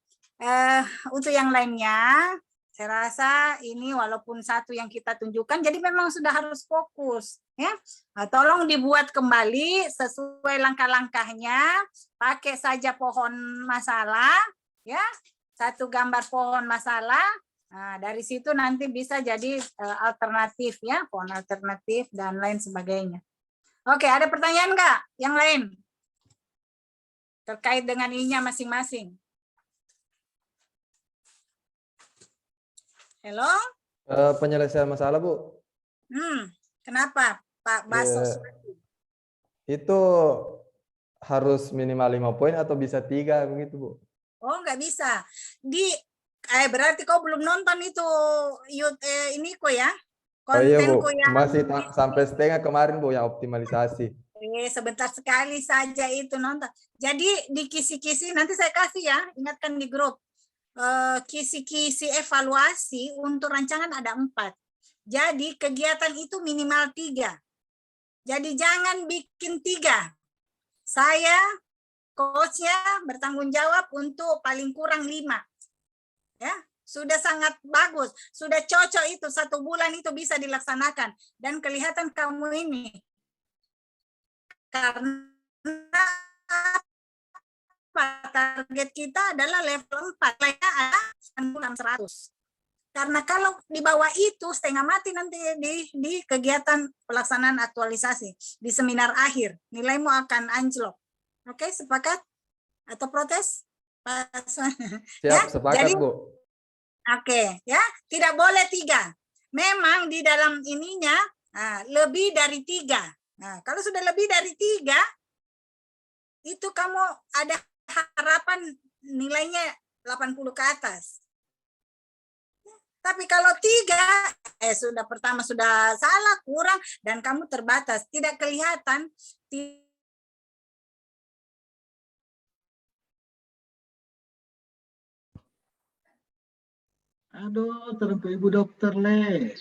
S2: Untuk yang lainnya, saya rasa ini walaupun satu yang kita tunjukkan, jadi memang sudah harus fokus, ya. Tolong dibuat kembali sesuai langkah-langkahnya, pakai saja pohon masalah, ya. Satu gambar pohon masalah. Nah, dari situ nanti bisa jadi alternatif, ya, pohon alternatif dan lain sebagainya. Oke, ada pertanyaan nggak? Yang lain terkait dengan ininya masing-masing. Halo?
S5: Penyelesaian masalah, Bu.
S2: Kenapa, Pak Baso?
S5: Itu harus minimal 5 poin atau bisa 3 begitu, Bu?
S2: Oh, nggak bisa. Berarti kau belum nonton itu ini kok ya?
S5: Oh iya, Bu.
S2: Kontenku yang
S5: Masih sampai setengah kemarin, Bu, yang optimalisasi.
S2: sebentar sekali saja itu nonton. Jadi di kisi-kisi nanti saya kasih ya, ingatkan di grup. Kisi-kisi evaluasi untuk rancangan ada 4. Jadi kegiatan itu minimal 3. Jadi jangan bikin 3. Saya coachnya bertanggung jawab untuk paling kurang 5. Ya, sudah sangat bagus, sudah cocok itu 1 bulan itu bisa dilaksanakan dan kelihatan kamu ini karena target kita adalah level 4, lainnya ada 100. Karena kalau di bawah itu setengah mati nanti di kegiatan pelaksanaan aktualisasi di seminar akhir, nilaimu akan anjlok. Oke, sepakat atau protes?
S5: Siap,
S2: ya?
S5: sepakat,
S2: Jadi,
S5: Bu.
S2: Oke, ya, tidak boleh 3. Memang di dalam ininya lebih dari 3. Nah, kalau sudah lebih dari 3, itu kamu ada harapan nilainya 80 ke atas. Tapi kalau 3, sudah pertama sudah salah, kurang, dan kamu terbatas, tidak kelihatan.
S7: Aduh, terus Ibu Dokter Les.